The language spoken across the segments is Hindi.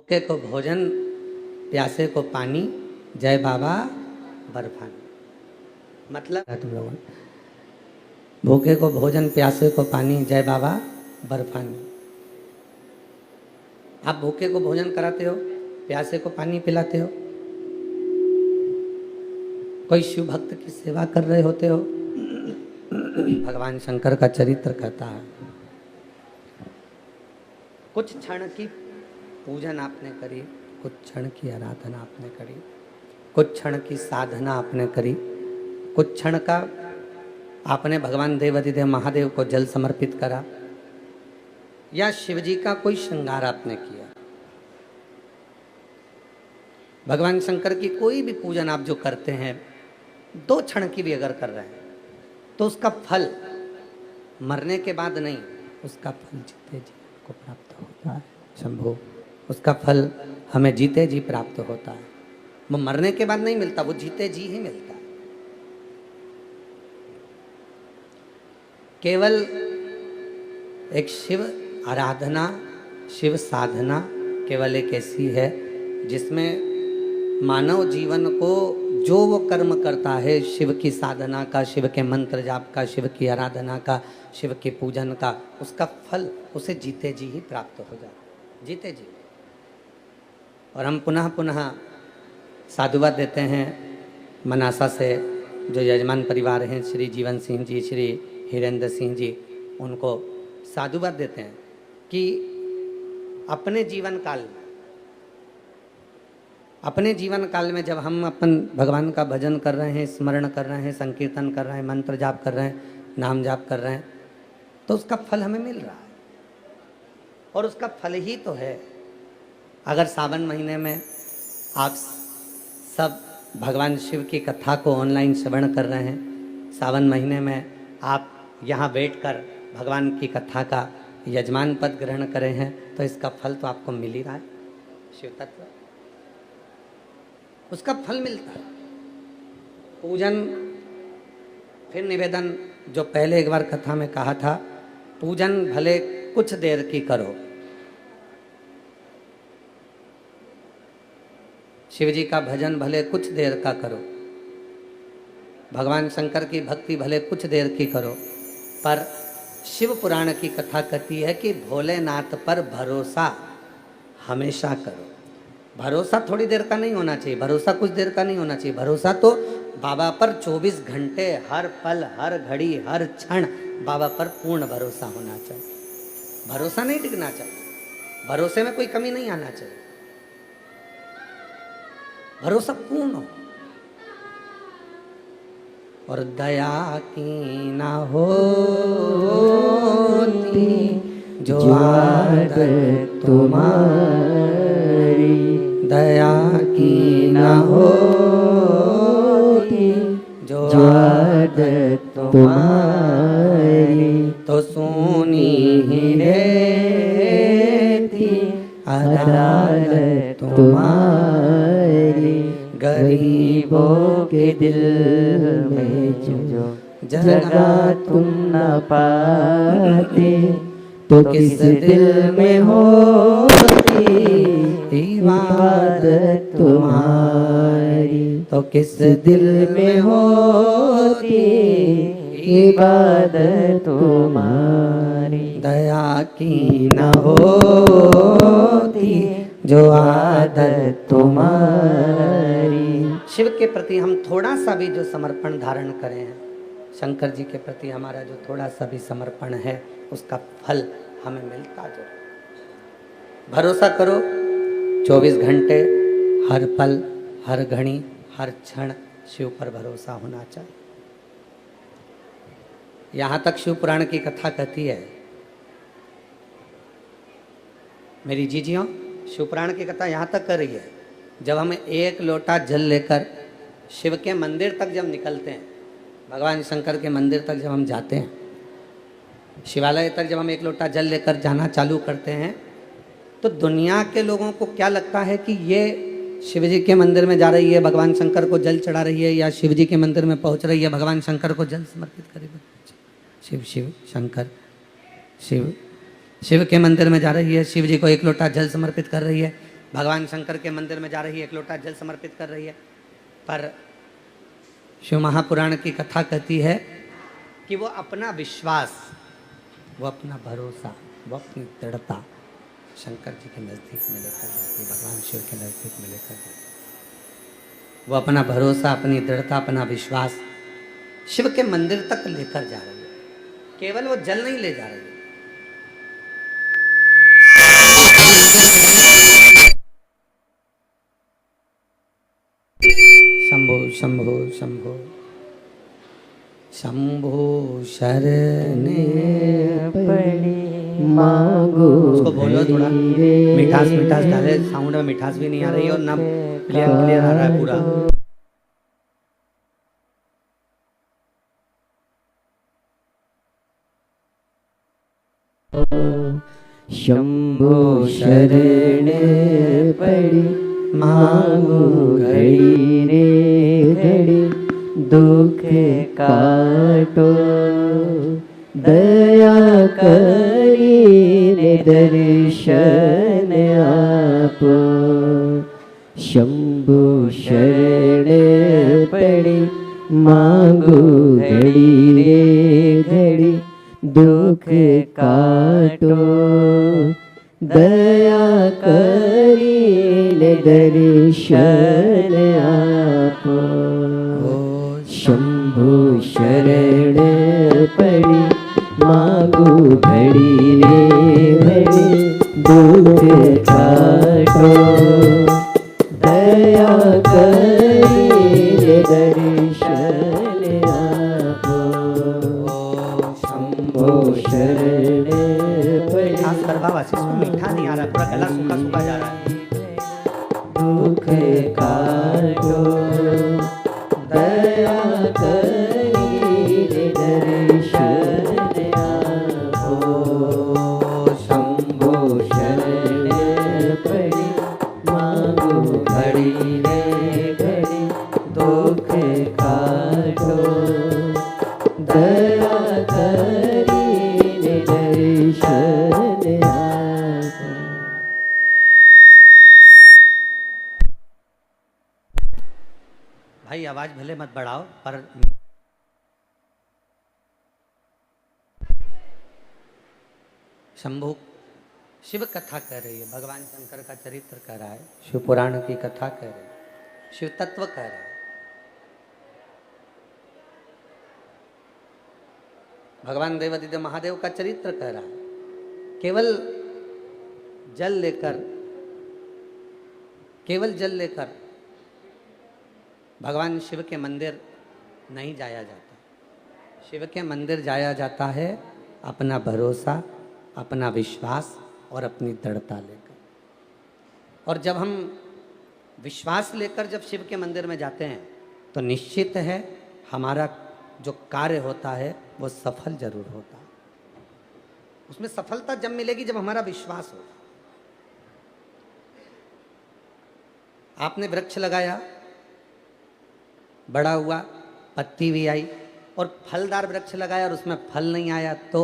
भूखे को भोजन, प्यासे को पानी, जय बाबा बर्फानी। मतलब भूखे को भोजन, प्यासे को पानी, जय बाबा बर्फानी। आप भूखे को भोजन कराते हो, प्यासे को पानी पिलाते हो, कोई शिव भक्त की सेवा कर रहे होते हो। भगवान शंकर का चरित्र कहता है, कुछ क्षण की पूजन आपने करी, कुछ क्षण की आराधना आपने करी, कुछ क्षण की साधना आपने करी, कुछ क्षण का आपने भगवान देवाधिदेव महादेव को जल समर्पित करा, या शिव जी का कोई श्रृंगार आपने किया। भगवान शंकर की कोई भी पूजन आप जो करते हैं, 2 क्षण की भी अगर कर रहे हैं, तो उसका फल मरने के बाद नहीं, उसका फल जीते जी को प्राप्त होता है। शंभो, उसका फल हमें जीते जी प्राप्त होता है। वो मरने के बाद नहीं मिलता, वो जीते जी ही मिलता है। केवल एक शिव आराधना, शिव साधना केवल एक ऐसी है जिसमें मानव जीवन को जो वो कर्म करता है, शिव की साधना का, शिव के मंत्र जाप का, शिव की आराधना का, शिव के पूजन का, उसका फल उसे जीते जी ही प्राप्त हो जाता है, जीते जी। और हम पुनः पुनः साधुवाद देते हैं मनासा से, जो यजमान परिवार हैं, श्री जीवन सिंह जी, श्री हिरेंद्र सिंह जी, उनको साधुवाद देते हैं कि अपने जीवन काल में जब हम अपन भगवान का भजन कर रहे हैं, स्मरण कर रहे हैं, संकीर्तन कर रहे हैं, मंत्र जाप कर रहे हैं, नाम जाप कर रहे हैं, तो उसका फल हमें मिल रहा है। और उसका फल ही तो है, अगर सावन महीने में आप सब भगवान शिव की कथा को ऑनलाइन श्रवण कर रहे हैं, सावन महीने में आप यहाँ बैठकर भगवान की कथा का यजमान पद ग्रहण करे हैं, तो इसका फल तो आपको मिल ही रहा है। शिव तत्व, उसका फल मिलता है। पूजन, फिर निवेदन, जो पहले एक बार कथा में कहा था, पूजन भले कुछ देर की करो, शिव जी का भजन भले कुछ देर का करो, भगवान शंकर की भक्ति भले कुछ देर की करो, पर शिव पुराण की कथा कहती है कि भोलेनाथ पर भरोसा हमेशा करो। भरोसा थोड़ी देर का नहीं होना चाहिए, भरोसा कुछ देर का नहीं होना चाहिए, भरोसा तो बाबा पर 24 घंटे, हर पल, हर घड़ी, हर क्षण बाबा पर पूर्ण भरोसा होना चाहिए। भरोसा नहीं डिगना चाहिए, भरोसे में कोई कमी नहीं आना चाहिए, भरोसा पूर्ण हो। और दया की ना होती जो आदत तुम्हारी, दया की ना होती जो आदत तुम्हारी, तो सोनी ही रहती अदालत तुम्हारी, गरीबों के दिल में जो जगह तुम न पाते, तो किस दिल में होती इबादत तुम्हारी, तो किस दिल में होती इबादत तुम्हारी, दया की न होती जो आदत तुम्हारी। शिव के प्रति हम थोड़ा सा भी जो समर्पण धारण करें हैं, शंकर जी के प्रति हमारा जो थोड़ा सा भी समर्पण है, उसका फल हमें मिलता जो। भरोसा करो, 24 घंटे, हर पल, हर घड़ी, हर क्षण शिव पर भरोसा होना चाहिए। यहाँ तक शिव पुराण की कथा कहती है, मेरी जीजियों, शिव पुराण की कथा यहाँ तक कर रही है, जब हम 1 लोटा जल लेकर शिव के मंदिर तक जब निकलते हैं, भगवान शंकर के मंदिर तक जब हम जाते हैं, शिवालय तक जब हम 1 लोटा जल लेकर जाना चालू करते हैं, तो दुनिया के लोगों को क्या लगता है कि ये शिव जी के मंदिर में जा रही है, भगवान शंकर को जल चढ़ा रही है, या शिव जी के मंदिर में पहुंच रही है, भगवान शंकर को जल समर्पित करेगी। शिव शिव शंकर शिव शिव के मंदिर में जा रही है, शिव जी को 1 लोटा जल समर्पित कर रही है। भगवान शंकर के मंदिर में जा रही है, एक लोटा जल समर्पित कर रही है। पर शिव महापुराण की कथा कहती है कि वो अपना विश्वास, वो अपना भरोसा, वो अपनी दृढ़ता शंकर जी के नज़दीक में लेकर जाती है, भगवान शिव के नज़दीक में लेकर जाती है। वो अपना भरोसा, अपनी दृढ़ता, अपना विश्वास शिव के मंदिर तक लेकर जा रही है। केवल वो जल नहीं ले जा रही है, शंभो शंभो शंभो शंभो शरणे पड़ी मांगो। उसको बोलो थोड़ा मिठास मिठास डाले, साउंड में मिठास भी नहीं आ रही और ना क्लियर क्लियर आ रहा है पूरा। शंभो शरण पड़ी मांगो घड़ी रे घड़ी, दुख काटो दया करीने दर्शन आपो। शंभो शरण पड़ी मांगो घड़ी रे घड़ी, दुख काटो दया करीने दर्शन आपो। शंभो शरण पड़ी मांगो घड़ी रे घड़ी, दुख काटो दया करीने दर्शन आपो। शंभो शरण पड़ी। खास कर बाबा से इसमें मीठा नहीं आ रहा, पूरा गला सूखा सूखा जा रहा है। दुख काटो दया करीने दर्शन आपो। शंभो शरण पड़ी मांगो घड़ी रे घड़ी, दुख काटो दया करीने दर्शन आपो। भाई आवाज भले मत बढ़ाओ, पर शंभु शिव कथा कह रही है, भगवान शंकर का चरित्र कह रहा है, शिव पुराण की कथा कह रही है, शिव तत्व कह रहा है। भगवान देवादिदेव महादेव का चरित्र कह रहा है। केवल जल लेकर भगवान शिव के मंदिर नहीं जाया जाता। शिव के मंदिर जाया जाता है अपना भरोसा, अपना विश्वास और अपनी दृढ़ता लेकर। और जब हम विश्वास लेकर जब शिव के मंदिर में जाते हैं तो निश्चित है हमारा जो कार्य होता है वो सफल जरूर होता है। उसमें सफलता जब मिलेगी जब हमारा विश्वास होगा। आपने वृक्ष लगाया, बड़ा हुआ, पत्ती भी आई, और फलदार वृक्ष लगाया और उसमें फल नहीं आया तो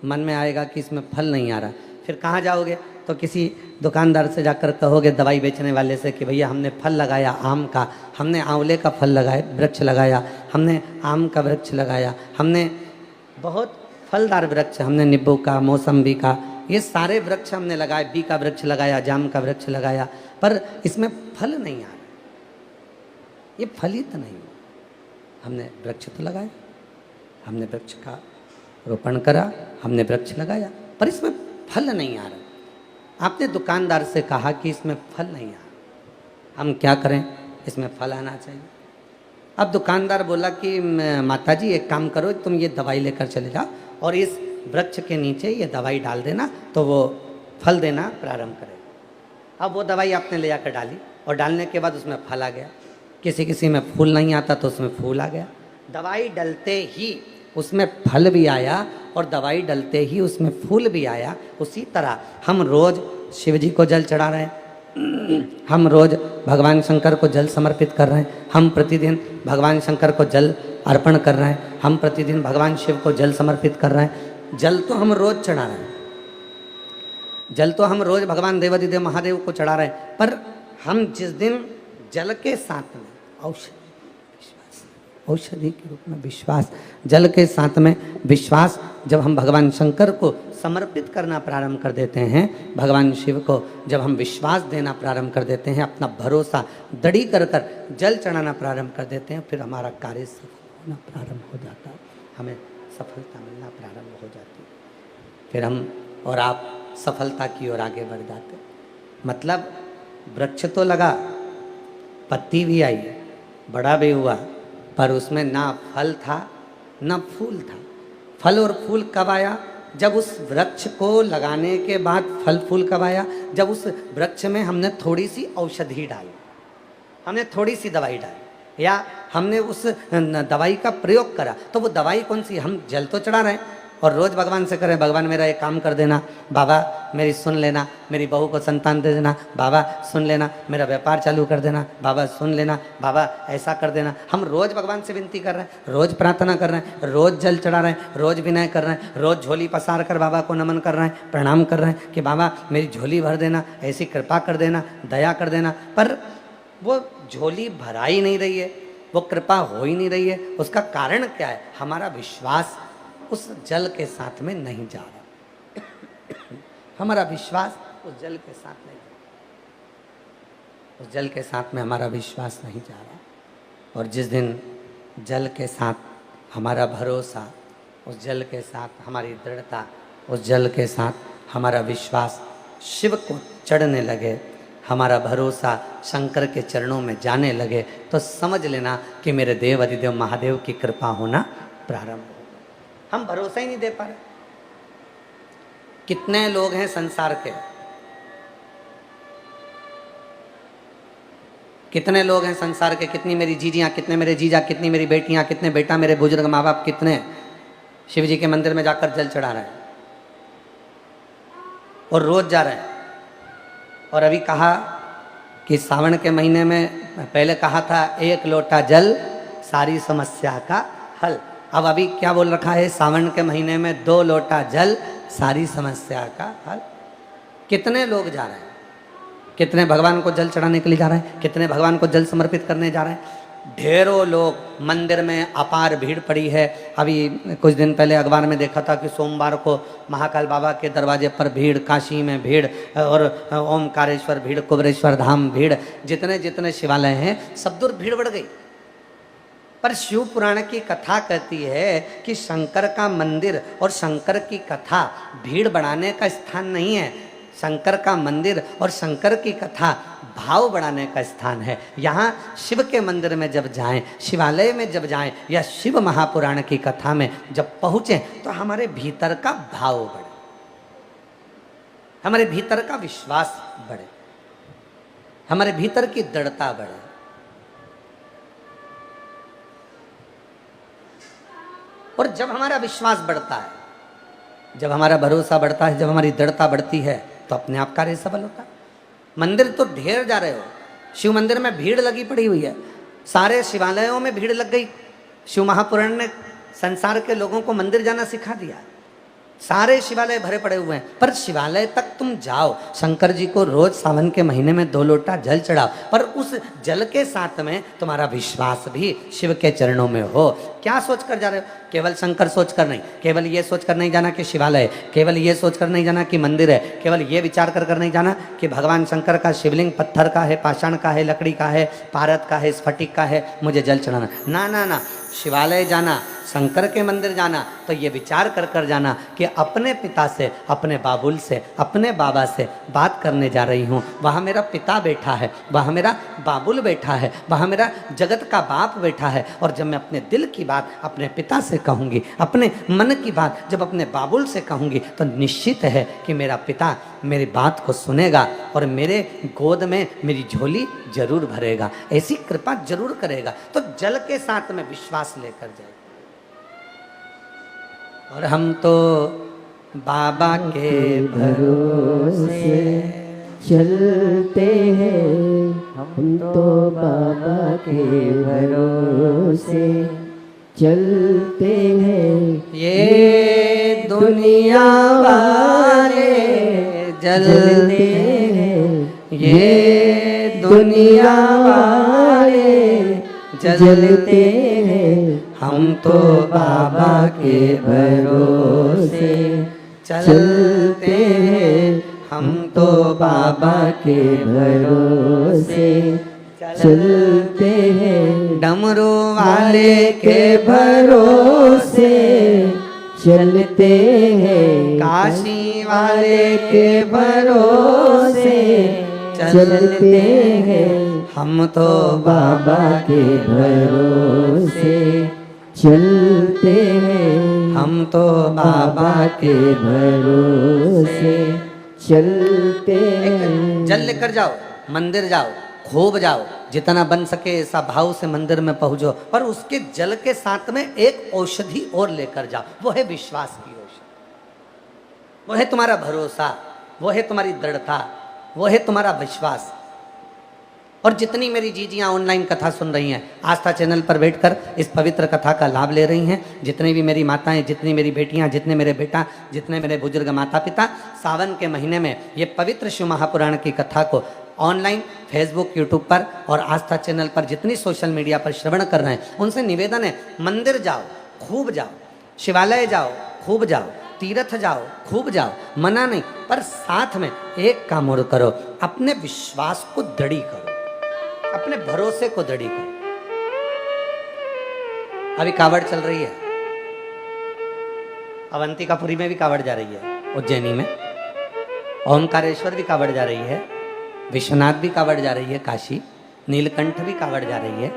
मन में आएगा कि इसमें फल नहीं आ रहा। फिर कहाँ जाओगे? तो किसी दुकानदार से जाकर कहोगे, दवाई बेचने वाले से, कि भैया हमने फल लगाया आम का, हमने आंवले का फल लगाया, वृक्ष लगाया, हमने आम का वृक्ष लगाया, हमने बहुत फलदार वृक्ष, हमने नींबू का, मौसम्बी का, ये सारे वृक्ष हमने लगाए, बी का वृक्ष लगाया, जाम का वृक्ष लगाया, पर इसमें फल नहीं आ रहा, ये फलित नहीं। हमने वृक्ष तो लगाया, हमने वृक्ष का रोपण करा, हमने वृक्ष लगाया, पर इसमें फल नहीं आ रहा। आपने दुकानदार से कहा कि इसमें फल नहीं आ रहा, हम क्या करें, इसमें फल आना चाहिए। अब दुकानदार बोला कि माताजी एक काम करो, तुम ये दवाई लेकर चले जाओ और इस वृक्ष के नीचे ये दवाई डाल देना तो वो फल देना प्रारंभ करेगा। अब वो दवाई आपने ले जाकर डाली और डालने के बाद उसमें फल आ गया। किसी किसी में फूल नहीं आता तो उसमें फूल आ गया। दवाई डलते ही उसमें फल भी आया और दवाई डलते ही उसमें फूल भी आया। उसी तरह हम रोज़ शिव जी को जल चढ़ा रहे हैं, हम रोज़ भगवान शंकर को जल समर्पित कर रहे हैं, हम प्रतिदिन भगवान शंकर को जल अर्पण कर रहे हैं, हम प्रतिदिन भगवान शिव को जल समर्पित कर रहे हैं। जल तो हम रोज़ चढ़ा रहे हैं, जल तो हम रोज भगवान देवाधिदेव महादेव को चढ़ा रहे हैं, पर हम जिस दिन जल के साथ में औषधि के रूप में विश्वास, जल के साथ में विश्वास, जब हम भगवान शंकर को समर्पित करना प्रारंभ कर देते हैं, भगवान शिव को जब हम विश्वास देना प्रारंभ कर देते हैं, अपना भरोसा दृढ़ कर कर जल चढ़ाना प्रारंभ कर देते हैं, फिर हमारा कार्य सफल होना प्रारंभ हो जाता है, हमें सफलता मिलना प्रारंभ हो जाती है। फिर हम और आप सफलता की ओर आगे बढ़ जाते। मतलब वृक्ष तो लगा, पत्ती भी आई, बड़ा भी हुआ, पर उसमें ना फल था ना फूल था। फल और फूल कब आया? जब उस वृक्ष को लगाने के बाद फल फूल कब आया? जब उस वृक्ष में हमने थोड़ी सी औषधि डाली, हमने थोड़ी सी दवाई डाली, या हमने उस दवाई का प्रयोग करा। तो वो दवाई कौन सी? हम जल तो चढ़ा रहे हैं और रोज भगवान से करें, भगवान मेरा एक काम कर देना, बाबा मेरी सुन लेना, मेरी बहू को संतान दे देना, बाबा सुन लेना, मेरा व्यापार चालू कर देना, बाबा सुन लेना, बाबा ऐसा कर देना। हम रोज भगवान से विनती कर रहे हैं, रोज प्रार्थना कर रहे हैं, रोज जल चढ़ा रहे हैं, रोज विनय कर रहे हैं, रोज झोली पसार कर बाबा को नमन कर रहे हैं, प्रणाम कर रहे हैं कि बाबा मेरी झोली भर देना, ऐसी कृपा कर देना, दया कर देना। पर वो झोली भरा ही नहीं रही है, वो कृपा हो ही नहीं रही है। उसका कारण क्या है? हमारा विश्वास उस जल के साथ में नहीं जा रहा। हमारा विश्वास उस जल के साथ नहीं जा रहा, उस जल के साथ में हमारा विश्वास नहीं जा रहा। और जिस दिन जल के साथ हमारा भरोसा, उस जल के साथ हमारी दृढ़ता, उस जल के साथ हमारा विश्वास शिव को चढ़ने लगे, हमारा भरोसा शंकर के चरणों में जाने लगे, तो समझ लेना कि मेरे देव अधिदेव महादेव की कृपा होना प्रारंभ हो। हम भरोसा ही नहीं दे पा रहे। कितने लोग हैं संसार के, कितने लोग हैं संसार के, कितनी मेरी जीजियां, कितने मेरे जीजा, कितनी मेरी बेटियां, कितने बेटा मेरे बुजुर्ग माँ बाप, कितने शिव जी के मंदिर में जाकर जल चढ़ा रहे हैं और रोज जा रहे हैं। और अभी कहा कि सावन के महीने में, पहले कहा था 1 लोटा जल सारी समस्या का हल, अब अभी क्या बोल रखा है? सावन के महीने में 2 लोटा जल सारी समस्या का हल। कितने लोग जा रहे हैं, कितने भगवान को जल चढ़ाने के लिए जा रहे हैं, कितने भगवान को जल समर्पित करने जा रहे हैं। ढेरों लोग, मंदिर में अपार भीड़ पड़ी है। अभी कुछ दिन पहले अखबार में देखा था कि सोमवार को महाकाल बाबा के दरवाजे पर भीड़, काशी में भीड़, और ओमकारेश्वर भीड़, कुबेरेश्वर धाम भीड़, जितने जितने शिवालय हैं सब दूर भीड़ बढ़ गई। पर शिव पुराण की कथा कहती है कि शंकर का मंदिर और शंकर की कथा भीड़ बढ़ाने का स्थान नहीं है। शंकर का मंदिर और शंकर की कथा भाव बढ़ाने का स्थान है। यहाँ शिव के मंदिर में जब जाएं, शिवालय में जब जाएं, या शिव महापुराण की कथा में जब पहुँचें, तो हमारे भीतर का भाव बढ़े, हमारे भीतर का विश्वास बढ़े, हमारे भीतर की दृढ़ता बढ़े। और जब हमारा विश्वास बढ़ता है, जब हमारा भरोसा बढ़ता है, जब हमारी दृढ़ता बढ़ती है, तो अपने आप कार्य सफल होता है। मंदिर तो ढेर जा रहे हो, शिव मंदिर में भीड़ लगी पड़ी हुई है, सारे शिवालयों में भीड़ लग गई। शिव महापुराण ने संसार के लोगों को मंदिर जाना सिखा दिया, सारे शिवालय भरे पड़े हुए हैं। पर शिवालय तक तुम जाओ, शंकर जी को रोज सावन के महीने में 2 लोटा जल चढ़ाओ, पर उस जल के साथ में तुम्हारा विश्वास भी शिव के चरणों में हो। क्या सोच कर जा रहे हो? केवल शंकर सोच कर नहीं, केवल ये सोच कर नहीं जाना कि शिवालय, केवल ये सोच कर नहीं जाना कि मंदिर है, केवल ये विचार कर कर नहीं जाना कि भगवान शंकर का शिवलिंग पत्थर का है, पाषाण का है, लकड़ी का है, पारद का है, स्फटिक का है, मुझे जल चढ़ाना। ना ना ना, शिवालय जाना, शंकर के मंदिर जाना, तो ये विचार कर कर जाना कि अपने पिता से, अपने बाबुल से, अपने बाबा से बात करने जा रही हूँ। वहाँ मेरा पिता बैठा है, वहाँ मेरा बाबुल बैठा है, वहाँ मेरा जगत का बाप बैठा है। और जब मैं अपने दिल की बात अपने पिता से कहूँगी, अपने मन की बात जब अपने बाबुल से कहूँगी, तो निश्चित है कि मेरा पिता मेरी बात को सुनेगा और मेरे गोद में मेरी झोली जरूर भरेगा, ऐसी कृपा जरूर करेगा। तो जल के साथ में विश्वास लेकर जाए। और हम तो बाबा के भरोसे चलते हैं, हम तो बाबा के भरोसे चलते हैं। ये दुनिया वाले जलते हैं ये दुनिया वाले जलते हैं, हम तो बाबा के भरोसे चलते हैं, हम तो बाबा के भरोसे चलते हैं, डमरू वाले के भरोसे चलते हैं, काशी वाले के भरोसे चलते हैं, हम तो बाबा के भरोसे चलते हैं, हम तो बाबा के भरोसे चलते हैं। जल लेकर जाओ, मंदिर जाओ, खूब जाओ, जितना बन सके ऐसा भाव से मंदिर में पहुंचो, पर उसके जल के साथ में एक औषधि और लेकर जाओ, वो है विश्वास की औषधि, वो है तुम्हारा भरोसा, वो है तुम्हारी दृढ़ता, वो है तुम्हारा विश्वास। और जितनी मेरी जीजियाँ ऑनलाइन कथा सुन रही हैं, आस्था चैनल पर बैठकर इस पवित्र कथा का लाभ ले रही हैं, जितनी भी मेरी माताएं, जितनी मेरी बेटियां, जितने मेरे बेटा, जितने मेरे बुजुर्ग माता पिता सावन के महीने में ये पवित्र शिव महापुराण की कथा को ऑनलाइन फेसबुक, यूट्यूब पर और आस्था चैनल पर जितनी सोशल मीडिया पर श्रवण कर रहे हैं, उनसे निवेदन है, मंदिर जाओ, खूब जाओ, शिवालय जाओ, खूब जाओ, तीर्थ जाओ, खूब जाओ, मना नहीं, पर साथ में एक काम और करो, अपने विश्वास को दृढ़ी करो, अपने भरोसे को दृढ़ी करो। अभी कावड़ चल रही है, अवंतिकापुरी में भी कावड़ जा रही है, उज्जैनी में ओमकारेश्वर भी कावड़ जा रही है, विश्वनाथ भी कावड़ जा रही है, काशी नीलकंठ भी कावड़ जा रही है,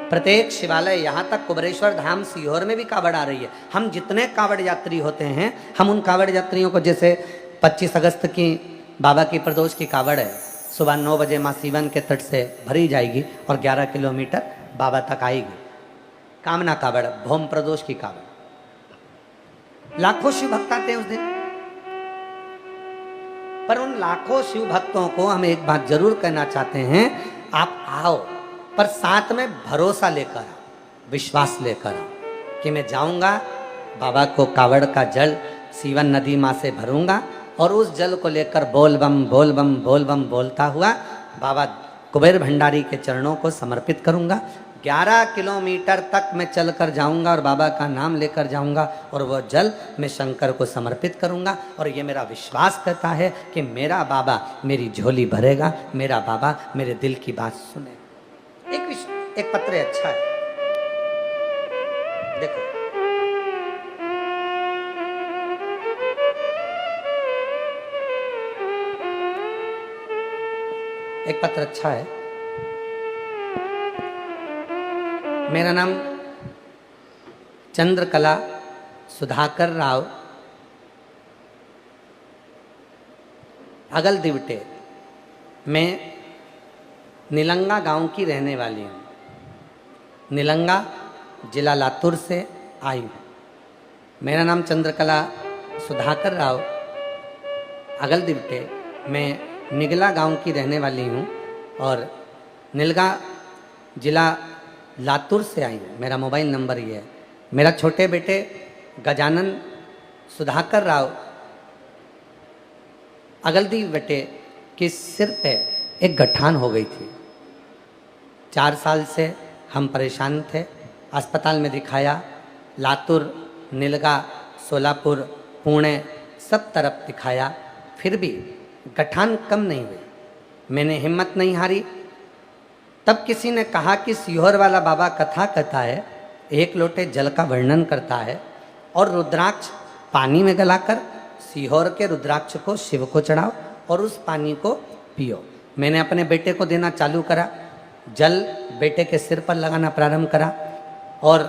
प्रत्येक शिवालय, यहाँ तक कुबरेश्वर धाम सीहोर में भी कावड़ आ रही है। हम जितने कावड़ यात्री होते हैं, हम उन कावड़ यात्रियों को, जैसे 25 अगस्त की बाबा की प्रदोष की कावड़ है, सुबह 9 बजे माँ सीवन के तट से भरी जाएगी और 11 किलोमीटर बाबा तक आएगी। कामना कावड़, भौम प्रदोष की कावड़, लाखों शिव भक्त आते हैं उस दिन। पर उन लाखों शिव भक्तों को हम एक बात जरूर कहना चाहते हैं, आप आओ, पर साथ में भरोसा लेकर आओ, विश्वास लेकर आओ कि मैं जाऊंगा, बाबा को कावड़ का जल सीवन नदी माँ से भरूंगा और उस जल को लेकर बोल बम बोल बम बोल बम बोलता हुआ बाबा कुबेर भंडारी के चरणों को समर्पित करूंगा। 11 किलोमीटर तक मैं चलकर जाऊंगा और बाबा का नाम लेकर जाऊंगा और वह जल मैं शंकर को समर्पित करूंगा। और ये मेरा विश्वास कहता है कि मेरा बाबा मेरी झोली भरेगा, मेरा बाबा मेरे दिल की बात सुने। एक पत्र अच्छा है, देखो, एक पत्र अच्छा है। मेरा नाम चंद्रकला सुधाकर राव, अगल दिवटे, मैं निलंगा गांव की रहने वाली हूँ। निलंगा जिला लातूर से आई हूँ। मेरा नाम चंद्रकला सुधाकर राव, अगल दिवटे, मैं निगला गांव की रहने वाली हूँ और निलगा जिला लातूर से आई हूँ। मेरा मोबाइल नंबर ये है। मेरा छोटे बेटे गजानन सुधाकर राव अगलदी बेटे के सिर पे एक गठान हो गई थी। 4 साल से हम परेशान थे, अस्पताल में दिखाया, लातूर, निलगा, सोलापुर, पुणे, सब तरफ दिखाया, फिर भी गठान कम नहीं हुई। मैंने हिम्मत नहीं हारी। तब किसी ने कहा कि सीहोर वाला बाबा कथा कहता है, 1 लोटे जल का वर्णन करता है और रुद्राक्ष पानी में गलाकर सीहोर के रुद्राक्ष को शिव को चढ़ाओ और उस पानी को पियो। मैंने अपने बेटे को देना चालू करा, जल बेटे के सिर पर लगाना प्रारंभ करा और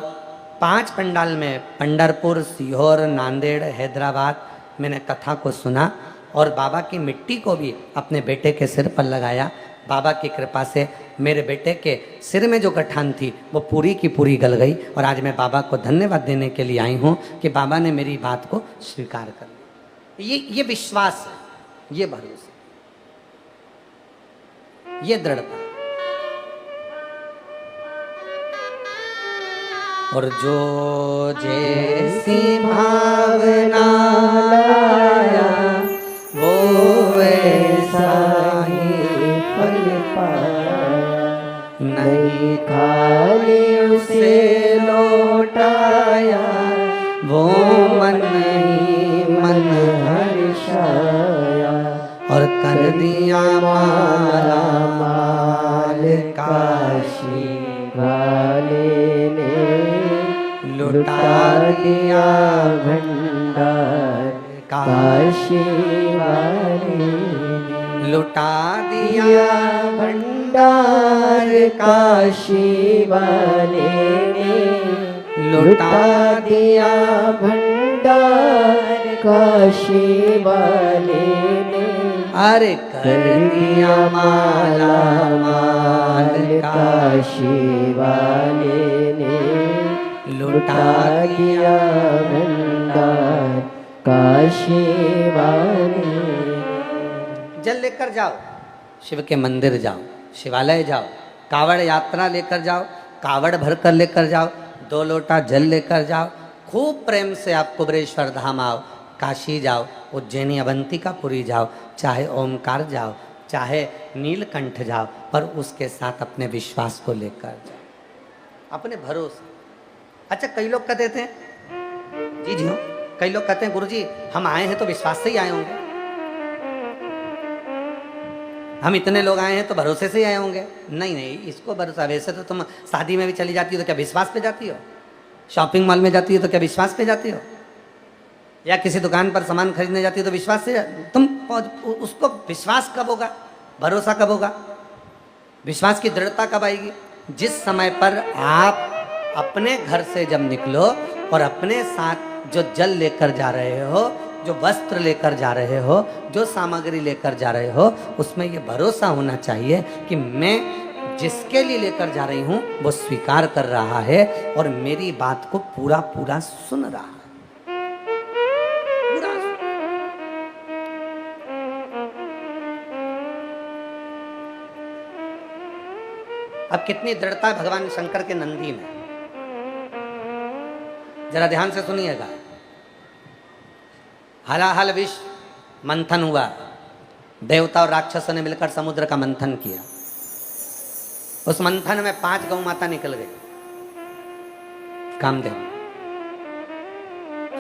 5 पंडाल में पंढरपुर, सीहोर, नांदेड़, हैदराबाद मैंने कथा को सुना और बाबा की मिट्टी को भी अपने बेटे के सिर पर लगाया। बाबा की कृपा से मेरे बेटे के सिर में जो गठान थी वो पूरी की पूरी गल गई और आज मैं बाबा को धन्यवाद देने के लिए आई हूँ कि बाबा ने मेरी बात को स्वीकार कर लिया। ये विश्वास है, ये भरोसा, ये दृढ़ता। और जो जैसी भावना लाया वो नहीं खाली उसे लौटाया, वो मन नहीं मन हर्षाया, और कर दिया माला माल काशी वाले ने, लुटा दिया भंडार काशी वाले ने, लुटा दिया दिया भंडार काशी वाले ने, लुटा दिया भंडार काशी वाले ने, अरे कर दिया माला माल काशी वाले ने, लुटा दिया भंडार काशी वाले। जल लेकर जाओ, शिव के मंदिर जाओ, शिवालय जाओ, कावड़ यात्रा लेकर जाओ, कावड़ भर कर लेकर जाओ, 2 लोटा जल लेकर जाओ, खूब प्रेम से आप कुबरेश्वर धाम आओ, काशी जाओ, उज्जैनी अवंतिकापुरी जाओ, चाहे ओमकार जाओ, चाहे नीलकंठ जाओ, पर उसके साथ अपने विश्वास को लेकर जाओ, अपने भरोसे। अच्छा, कई लोग कहते थे जी जी हाँ, कई लोग कहते हैं गुरुजी हम आए हैं तो विश्वास से ही आए होंगे, हम इतने लोग आए हैं तो भरोसे से ही आए होंगे। नहीं नहीं, इसको भरोसा, वैसे तो तुम शादी में भी चली जाती हो तो क्या विश्वास पे जाती हो? शॉपिंग मॉल में जाती हो तो क्या विश्वास पे जाती हो? या किसी दुकान पर सामान खरीदने जाती हो तो विश्वास से तुम उसको विश्वास कब होगा, भरोसा कब होगा, विश्वास की दृढ़ता कब आएगी? जिस समय पर आप अपने घर से जब निकलो और अपने साथ जो जल लेकर जा रहे हो, जो वस्त्र लेकर जा रहे हो, जो सामग्री लेकर जा रहे हो, उसमें ये भरोसा होना चाहिए कि मैं जिसके लिए लेकर जा रही हूँ वो स्वीकार कर रहा है और मेरी बात को पूरा पूरा सुन रहा है। पूरा अब कितनी दृढ़ता है भगवान शंकर के नंदी में, जरा ध्यान से सुनिएगा। हलाहल विष मंथन हुआ, देवता और राक्षसों ने मिलकर समुद्र का मंथन किया। उस मंथन में 5 गौ माता निकल गई, कामदेव,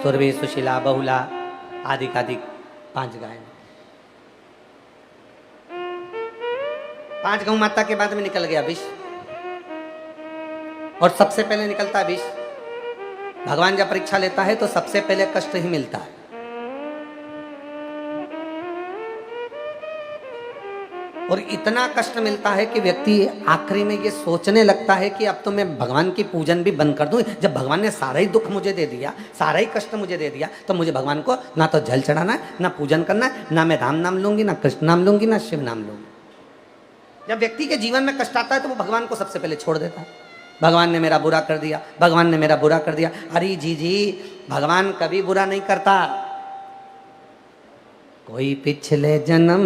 सुरभि, सुशीला, बहुला आदि का 5 गाय। 5 गौ माता के बाद में निकल गया विष, और सबसे पहले निकलता है विष। भगवान जब परीक्षा लेता है तो सबसे पहले कष्ट ही मिलता है। और इतना कष्ट मिलता है कि व्यक्ति आखिरी में ये सोचने लगता है कि अब तो मैं भगवान की पूजन भी बंद कर दूं। जब भगवान ने सारा ही दुख मुझे दे दिया, सारा ही कष्ट मुझे दे दिया, तो मुझे भगवान को ना तो जल चढ़ाना है, ना पूजन करना है, ना मैं राम नाम लूंगी, ना कृष्ण नाम लूंगी, ना शिव नाम लूंगी। जब व्यक्ति के जीवन में कष्ट आता है तो वो भगवान को सबसे पहले छोड़ देता है। भगवान ने मेरा बुरा कर दिया, भगवान ने मेरा बुरा कर दिया। अरे जी, भगवान कभी बुरा नहीं करता। कोई पिछले जन्म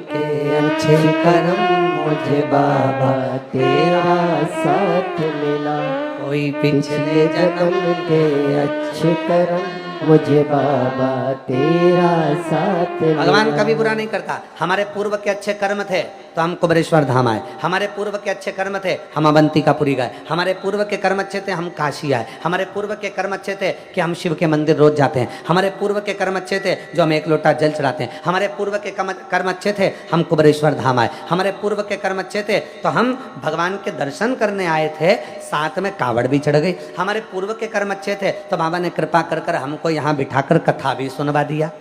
के अच्छे कर्म मुझे बाबा तेरा साथ मिला, कोई पिछले जन्म के अच्छे कर्म मुझे बाबा तेरा साथ मिला। भगवान कभी बुरा नहीं करता। हमारे पूर्व के अच्छे कर्म थे तो हम कुबरेश्वर धाम आए, हमारे पूर्व के अच्छे कर्म थे हम अवंतिकापुरी गए, हमारे पूर्व के कर्म अच्छे थे हम काशी आए, हमारे पूर्व के कर्म अच्छे थे कि हम शिव के मंदिर रोज जाते हैं, हमारे पूर्व के कर्म अच्छे थे जो हम 1 लोटा जल चढ़ाते हैं, हमारे पूर्व के कर्म अच्छे थे हम कुबरेश्वर धाम आए, हमारे पूर्व के कर्म अच्छे थे तो हम भगवान के दर्शन करने आए थे, साथ में कावड़ भी चढ़ गई। हमारे पूर्व के कर्म अच्छे थे तो बाबा ने कृपा कर कर हमको यहाँ बिठाकर कथा भी सुनवा दिया।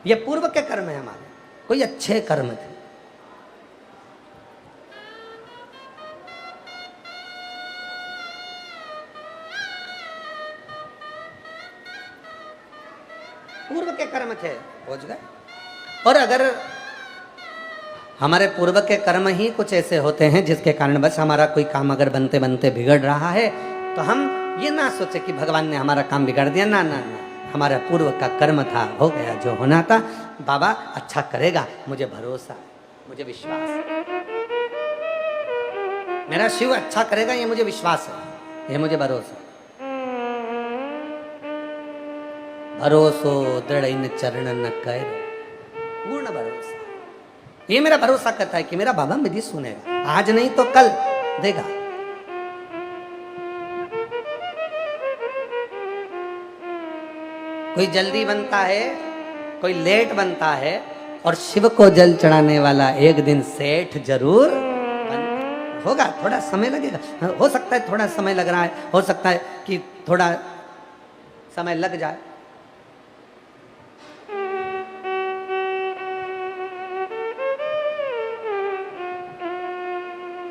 ये पूर्व के कर्म है हमारे, कोई अच्छे कर्म थे। पूर्व के कर्म थे, पहुंच गए। और अगर हमारे पूर्व के कर्म ही कुछ ऐसे होते हैं जिसके कारण बस हमारा कोई काम अगर बनते बनते बिगड़ रहा है तो हम ये ना सोचे कि भगवान ने हमारा काम बिगाड़ दिया। ना ना ना, हमारा पूर्व का कर्म था, हो गया जो होना था। बाबा अच्छा करेगा, मुझे भरोसा, मुझे विश्वास है। मेरा शिव अच्छा करेगा, ये मुझे विश्वास है, ये मुझे भरोसा। भरोसो दृढ़ इन चरण न कैरो, पूर्ण भरोसा। ये मेरा भरोसा कहता है कि मेरा बाबा मेरी सुनेगा, आज नहीं तो कल देगा। कोई जल्दी बनता है, कोई लेट बनता है, और शिव को जल चढ़ाने वाला एक दिन सेठ जरूर होगा। थोड़ा समय लगेगा, हो सकता है थोड़ा समय लग रहा है, हो सकता है कि थोड़ा समय लग जाए।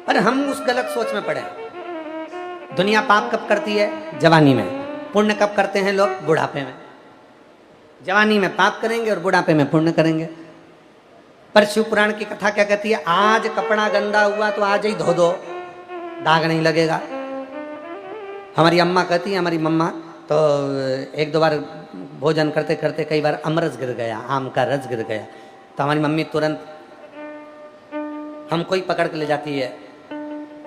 पर हम उस गलत सोच में पड़े हैं। दुनिया पाप कब करती है? जवानी में। पुण्य कब करते हैं लोग? बुढ़ापे में। जवानी में पाप करेंगे और बुढ़ापे में पुण्य करेंगे। पर शिव पुराण की कथा क्या कहती है? आज कपड़ा गंदा हुआ तो आज ही धो दो, दाग नहीं लगेगा। हमारी अम्मा कहती है, हमारी मम्मा तो एक दो बार भोजन करते करते कई बार अमरस गिर गया, आम का रस गिर गया, तो हमारी मम्मी तुरंत हमको ही पकड़ के ले जाती है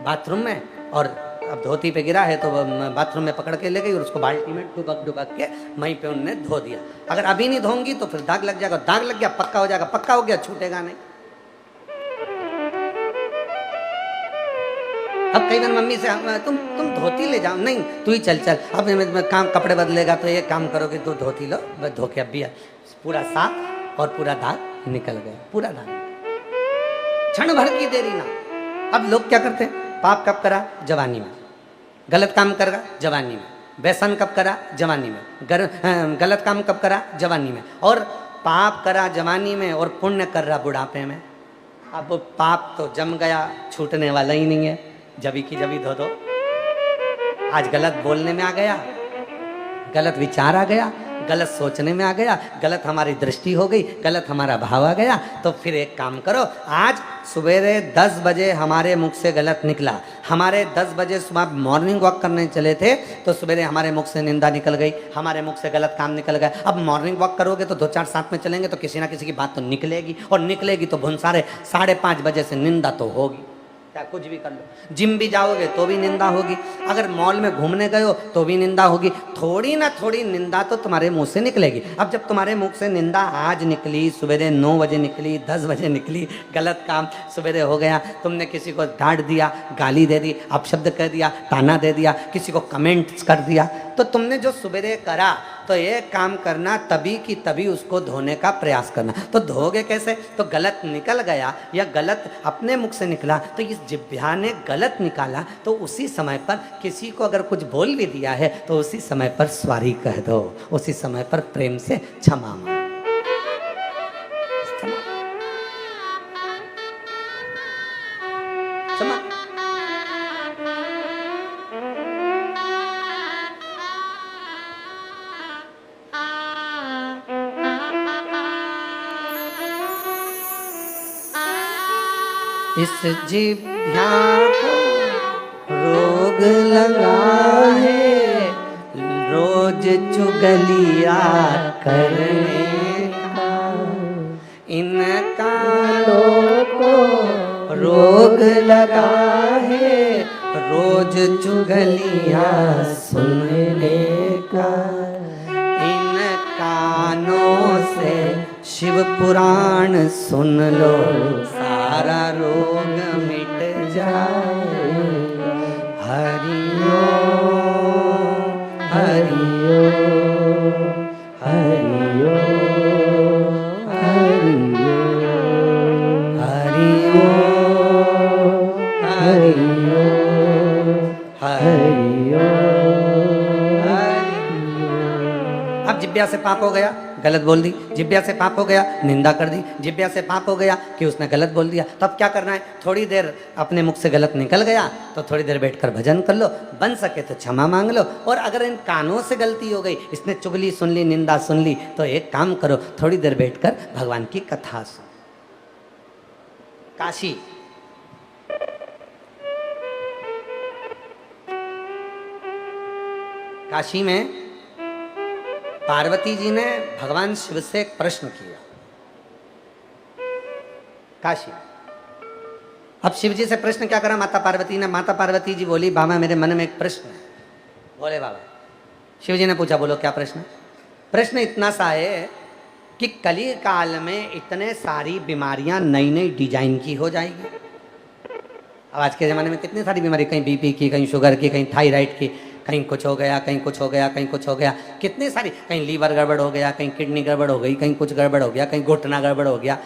बाथरूम में, और अब धोती पे गिरा है तो बाथरूम में पकड़ के ले गई और उसको बाल्टी में डुबक डुबक के वहीं पे उनने धो दिया। अगर अभी नहीं धोंगी तो फिर दाग लग जाएगा, दाग लग गया पक्का हो जाएगा, पक्का हो गया छूटेगा नहीं। अब कई बार मम्मी से तुम धोती ले जाओ, नहीं तू ही चल चल, अब काम कपड़े बदलेगा तो ये काम करोगे, तो धोती लो, धो के अब भी पूरा साफ और पूरा दाग निकल गया, पूरा दाग, क्षण भर की देरी ना। अब लोग क्या करते हैं? पाप कब करा? जवानी में। गलत काम करा? जवानी में। व्यसन कब करा? जवानी में। गलत काम कब करा? जवानी में। और पाप करा जवानी में और पुण्य कर रहा बुढ़ापे में। अब पाप तो जम गया, छूटने वाला ही नहीं है, जबी की जबी धो दो। आज गलत बोलने में आ गया, गलत विचार आ गया, गलत सोचने में आ गया, गलत हमारी दृष्टि हो गई, गलत हमारा भाव आ गया, तो फिर एक काम करो, आज सवेरे 10 बजे हमारे मुख से गलत निकला, हमारे 10 बजे सुबह मॉर्निंग वॉक करने चले थे तो सवेरे हमारे मुख से निंदा निकल गई, हमारे मुख से गलत काम निकल गया। अब मॉर्निंग वॉक करोगे तो 2-4 साथ में चलेंगे तो किसी ना किसी की बात तो निकलेगी, और निकलेगी तो भुनसारे 5:30 बजे से निंदा तो होगी, चाहे कुछ भी कर लो। जिम भी जाओगे तो भी निंदा होगी, अगर मॉल में घूमने गए हो तो भी निंदा होगी, थोड़ी ना थोड़ी निंदा तो तुम्हारे मुंह से निकलेगी। अब जब तुम्हारे मुख से निंदा आज निकली, सवेरे 9 बजे निकली, 10 बजे निकली, गलत काम सवेरे हो गया, तुमने किसी को डांट दिया, गाली दे दी, अपशब्द कह दिया, ताना दे दिया, किसी को कमेंट्स कर दिया, तो तुमने जो सवेरे करा तो ये काम करना तभी की तभी उसको धोने का प्रयास करना। तो धोगे कैसे? तो गलत निकल गया या गलत अपने मुख से निकला, तो इस जिह्वा ने गलत निकाला, तो उसी समय पर किसी को अगर कुछ बोल भी दिया है तो उसी समय पर सॉरी कह दो, उसी समय पर प्रेम से क्षमा मांगो। क्षमा। इस जिह्वा को रोग लगा है, रोज चुगलिया करने का, इन कानों को रोग लगा है, रोज चुगलिया सुनने का, इन कानों से शिव पुराण सुन लो, सारा रोग मिट जाए। हरि ओम, हरि ओम, हरि ओम, हरि ओम, हरि ओम, हरि ओम, हरि ओम। अब जिब्या से पाप हो गया, गलत बोल दी, जिब्या से पाप हो गया, निंदा कर दी, जिब्या से पाप हो गया कि उसने गलत बोल दिया, तब क्या करना है? थोड़ी देर अपने मुख से गलत निकल गया तो थोड़ी देर बैठकर भजन कर लो, बन सके तो क्षमा मांग लो, और अगर इन कानों से गलती हो गई, इसने चुगली सुन ली, निंदा सुन ली, तो एक काम करो, थोड़ी देर बैठकर भगवान की कथा सुनो। काशी, काशी में पार्वती जी ने भगवान शिव से एक प्रश्न किया। काशी, अब शिव जी से प्रश्न क्या करा माता पार्वती ने? माता पार्वती जी बोली, बाबा मेरे मन में एक प्रश्न है। बोले बाबा। शिव जी ने पूछा, बोलो क्या प्रश्न? प्रश्न इतना सा है कि कली काल में इतने सारी बीमारियां नई नई डिजाइन की हो जाएगी। अब आज के ज़माने में कितनी सारी बीमारी, कहीं बीपी की, कहीं शुगर की, कहीं थायराइड की, कहीं कुछ हो गया, कहीं कुछ हो गया, कहीं कुछ हो गया, कितनी सारी, कहीं लीवर गड़बड़ हो गया, कहीं किडनी गड़बड़ हो गई, कहीं कुछ गड़बड़ हो गया, कहीं घुटना गड़बड़ हो गया,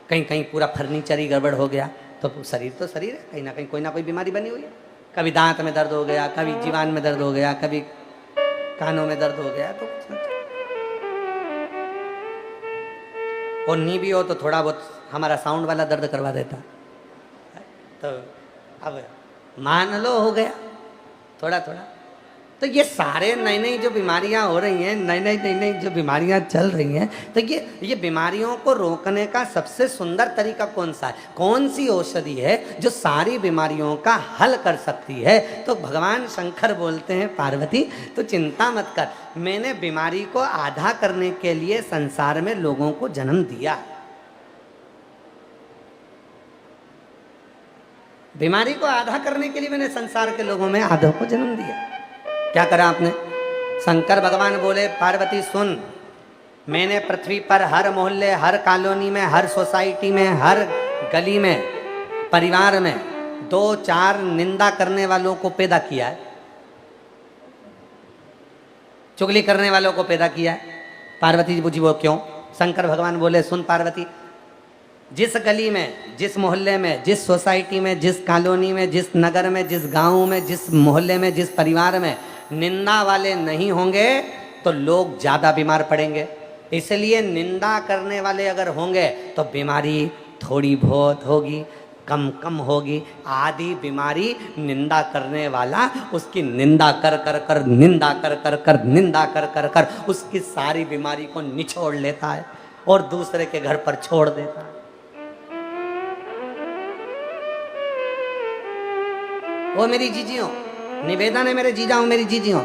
कहीं कहीं पूरा फर्नीचर ही गड़बड़ हो गया। तो शरीर है, कहीं ना कहीं कोई ना कोई बीमारी बनी हुई है। कभी दांत में दर्द हो गया, कभी जीवान में दर्द हो गया, कभी कानों में दर्द हो गया। तो और नी भी हो तो थोड़ा बहुत हमारा साउंड वाला दर्द करवा देता। तो अब मान लो हो गया थोड़ा थोड़ा। तो ये सारे नई नई जो बीमारियां हो रही हैं, नई नई जो बीमारियां चल रही हैं, तो ये बीमारियों को रोकने का सबसे सुंदर तरीका कौन सा है? कौन सी औषधि है जो सारी बीमारियों का हल कर सकती है? तो भगवान शंकर बोलते हैं, पार्वती तो चिंता मत कर, मैंने बीमारी को आधा करने के लिए संसार में लोगों को जन्म दिया। बीमारी को आधा करने के लिए मैंने संसार के लोगों में आधों को जन्म दिया। क्या करा आपने? शंकर भगवान बोले, पार्वती सुन, मैंने पृथ्वी पर हर मोहल्ले, हर कॉलोनी में, हर सोसाइटी में, हर गली में, परिवार में 2-4 निंदा करने वालों को पैदा किया है, चुगली करने वालों को पैदा किया है। पार्वती जी पूछी वो क्यों? शंकर भगवान बोले, सुन पार्वती, जिस गली में, जिस मोहल्ले में, जिस सोसाइटी में, जिस कॉलोनी में, जिस नगर में, जिस गांव में, जिस मोहल्ले में, जिस परिवार में निंदा वाले नहीं होंगे तो लोग ज़्यादा बीमार पड़ेंगे। इसलिए निंदा करने वाले अगर होंगे तो बीमारी थोड़ी बहुत होगी, कम कम होगी। आधी बीमारी निंदा करने वाला उसकी निंदा कर कर कर, निंदा कर कर कर, निंदा कर कर कर उसकी सारी बीमारी को निचोड़ लेता है और दूसरे के घर पर छोड़ देता है। वो मेरी जीजियों, निवेदन है मेरे जीजाओं, मेरी जीजियों,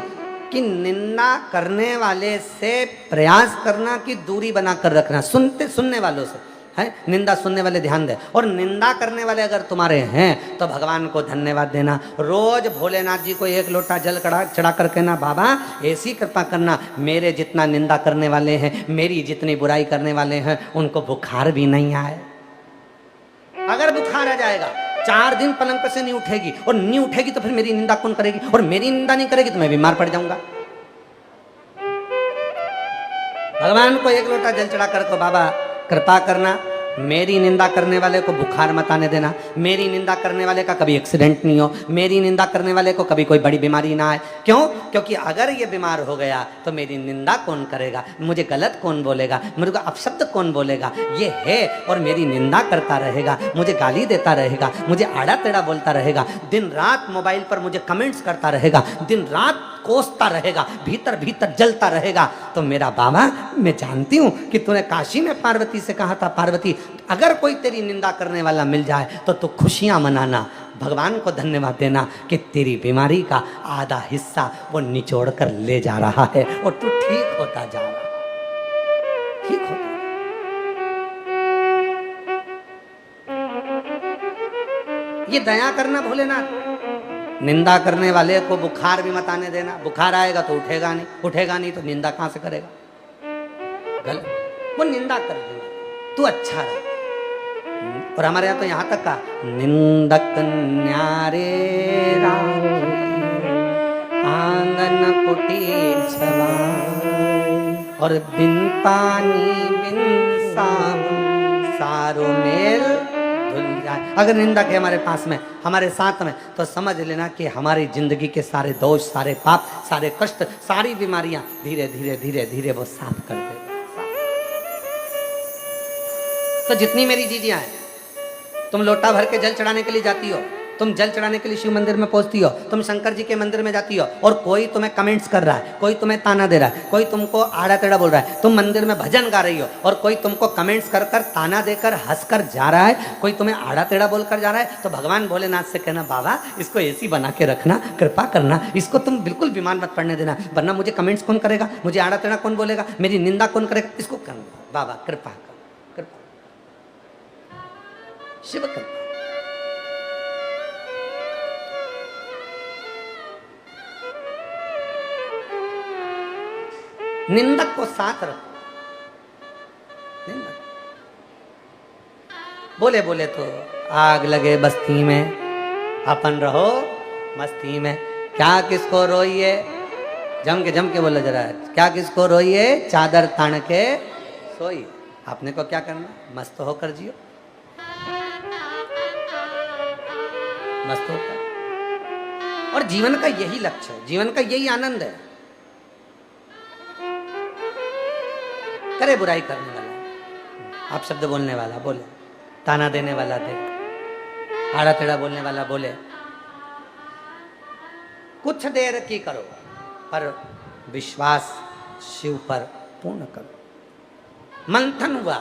कि निंदा करने वाले से प्रयास करना कि दूरी बनाकर रखना। सुनने वालों से है, निंदा सुनने वाले ध्यान दे। और निंदा करने वाले अगर तुम्हारे हैं तो भगवान को धन्यवाद देना। रोज भोलेनाथ जी को 1 लोटा जल चढ़ा कर कहना, बाबा ऐसी कृपा करना, मेरे जितना निंदा करने वाले हैं, मेरी जितनी बुराई करने वाले हैं, उनको बुखार भी नहीं आए। अगर बुखार आ जाएगा, 4 दिन पलंग पर से नहीं उठेगी, और नहीं उठेगी तो फिर मेरी निंदा कौन करेगी? और मेरी निंदा नहीं करेगी तो मैं बीमार पड़ जाऊंगा। भगवान को 1 लोटा जल चढ़ा कर को, बाबा कृपा करना, मेरी निंदा करने वाले को बुखार मत आने देना, मेरी निंदा करने वाले का कभी एक्सीडेंट नहीं हो, मेरी निंदा करने वाले को कभी कोई बड़ी बीमारी ना आए। क्यों? क्योंकि अगर ये बीमार हो गया तो मेरी निंदा कौन करेगा, मुझे गलत कौन बोलेगा, मुझे को अपशब्द कौन बोलेगा? ये है और मेरी निंदा करता रहेगा, मुझे गाली देता रहेगा, मुझे आड़ा टेढ़ा बोलता रहेगा, दिन रात मोबाइल पर मुझे कमेंट्स करता रहेगा, दिन रात कोसता रहेगा, भीतर भीतर जलता रहेगा। तो मेरा बाबा, मैं जानती हूं कि तूने काशी में पार्वती से कहा था, पार्वती अगर कोई तेरी निंदा करने वाला मिल जाए तो तू खुशियां मनाना, भगवान को धन्यवाद देना कि तेरी बीमारी का आधा हिस्सा वो निचोड़ कर ले जा रहा है और तू ठीक होता जा रहा है, ठीक होता। ये दया करना भोलेनाथ। निंदा करने वाले को बुखार भी मत आने देना। बुखार आएगा तो उठेगा नहीं, उठेगा नहीं तो निंदा कहां से करेगा? गलत। वो निंदा कर देगा, तू अच्छा रह। और हमारे यहाँ तो यहाँ तक का, निंदक न्यारे आंगन कुटीर छवाए, और बिन पानी बिन साबुन सारो मेल धुल जाए। अगर निंदा के हमारे पास में, हमारे साथ में, तो समझ लेना कि हमारी जिंदगी के सारे दोष, सारे पाप, सारे कष्ट, सारी बीमारियां धीरे धीरे धीरे धीरे वो साफ कर देगा। तो जितनी मेरी जीजियां हैं, तुम लोटा भर के जल चढ़ाने के लिए जाती हो, तुम जल चढ़ाने के लिए शिव मंदिर में पहुंचती हो, तुम शंकर जी के मंदिर में जाती हो, और कोई तुम्हें कमेंट्स कर रहा है, कोई तुम्हें ताना दे रहा है, कोई तुमको आड़ा टेढ़ा बोल रहा है, तुम मंदिर में भजन गा रही हो और कोई तुमको कमेंट्स कर कर, ताना देकर, हंसकर जा रहा है, कोई तुम्हें आड़ा टेढ़ा बोलकर जा रहा है, तो भगवान भोलेनाथ से कहना, बाबा इसको ऐसी बना के रखना, कृपा करना, इसको तुम बिल्कुल बीमार मत पड़ने देना, वरना मुझे कमेंट्स कौन करेगा, मुझे आड़ा टेढ़ा कौन बोलेगा, मेरी निंदा कौन करेगा, इसको करना, बाबा कृपा कर, कृपा, शिव कृपा। निंदक को साथ रखो। निंदक बोले बोले तो आग लगे बस्ती में, अपन रहो मस्ती में। क्या किसको रोइए, जम के बोलो जरा, क्या किसको रोइए, चादर तान के सोइए। आपने को क्या करना, मस्त होकर जियो, मस्त होकर। और जीवन का यही लक्ष्य है, जीवन का यही आनंद है। करे बुराई करने वाला, आप शब्द बोलने वाला बोले, ताना देने वाला दे, आड़ा टेढ़ा बोलने वाला बोले, कुछ देर की करो पर विश्वास शिव पर पूर्ण करो। मंथन हुआ,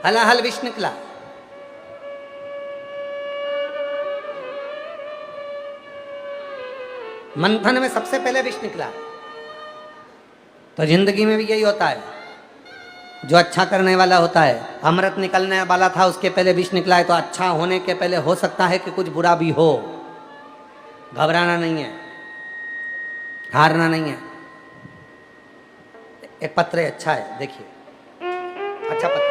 हलाहल विष निकला। मंथन में सबसे पहले विष निकला। तो जिंदगी में भी यही होता है, जो अच्छा करने वाला होता है, अमृत निकलने वाला था, उसके पहले विष निकला है। तो अच्छा होने के पहले हो सकता है कि कुछ बुरा भी हो। घबराना नहीं है, हारना नहीं है। एक पत्र अच्छा है, देखिए, अच्छा पत्र।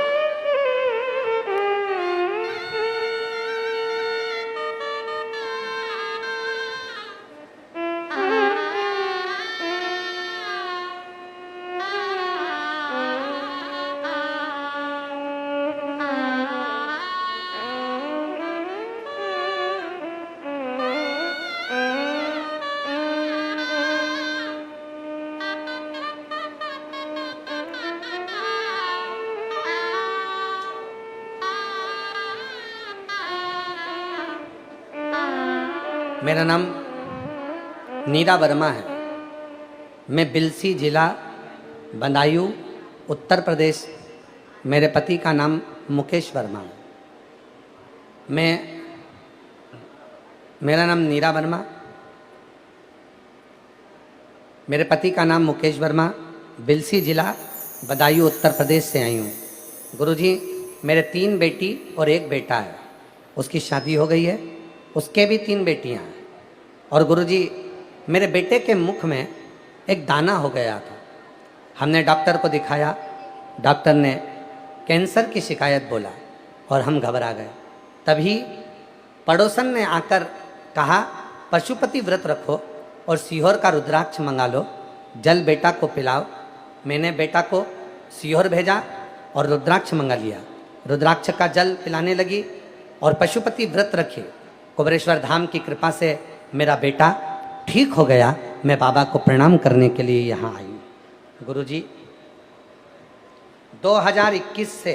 मेरा नाम नीरा वर्मा है। मैं बिलसी जिला बदायूं उत्तर प्रदेश। मेरे पति का नाम मुकेश वर्मा है। मेरा नाम नीरा वर्मा, मेरे पति का नाम मुकेश वर्मा, बिलसी जिला बदायूं उत्तर प्रदेश से आई हूँ। गुरुजी, मेरे 3 बेटी और 1 बेटा है। उसकी शादी हो गई है, उसके भी 3 बेटियां हैं। और गुरुजी, मेरे बेटे के मुख में एक दाना हो गया था। हमने डॉक्टर को दिखाया, डॉक्टर ने कैंसर की शिकायत बोला और हम घबरा गए। तभी पड़ोसन ने आकर कहा, पशुपति व्रत रखो और सीहोर का रुद्राक्ष मंगा लो, जल बेटा को पिलाओ। मैंने बेटा को सीहोर भेजा और रुद्राक्ष मंगा लिया। रुद्राक्ष का जल पिलाने लगी और पशुपति व्रत रखे। कुबेरेश्वर धाम की कृपा से मेरा बेटा ठीक हो गया। मैं बाबा को प्रणाम करने के लिए यहाँ आई हूँ। गुरुजी, 2021 से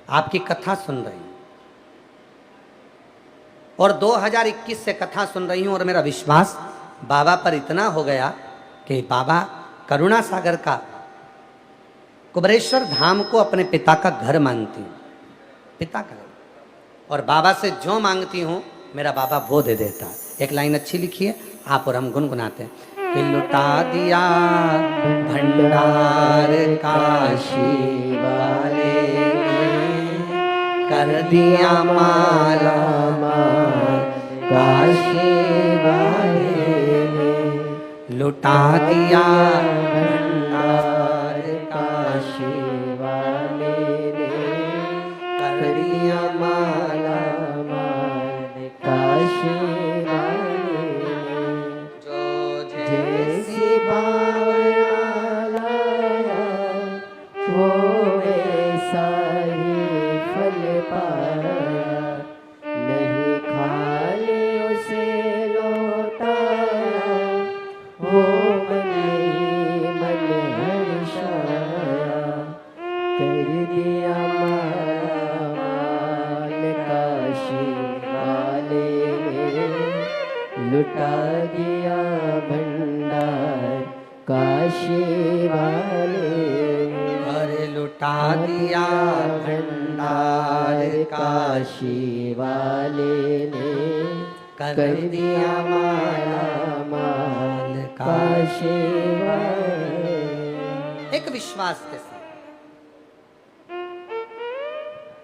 आपकी कथा सुन रही हूँ और 2021 से कथा सुन रही हूँ और मेरा विश्वास बाबा पर इतना हो गया कि बाबा करुणा सागर का कुबेरेश्वर धाम को अपने पिता का घर मानती हूँ, पिता का घर। और बाबा से जो मांगती हूँ मेरा बाबा वो दे देता है। एक लाइन अच्छी लिखी है, आप और हम गुनगुनाते हैं कि लुटा दिया भंडार काशी वाले ने, कर दिया माला माल काशी वाले ने, लुटा दिया भंडार काशी वाले ने, कर दिया माला माल काशी वाले ने, जो जैसी भावना लाया वो वैसा ही फल पाया, नहीं खाली उसे लौटाया, वो मन ही मन हर्षाया, कर दिया माला माल काशी वाले ने, लुटा दिया भंडार काशी वाले ने, अरे लुटा दिया भंडार काशी वाले ने, कर दिया माला माल काशी वाले। एक विश्वास के साथ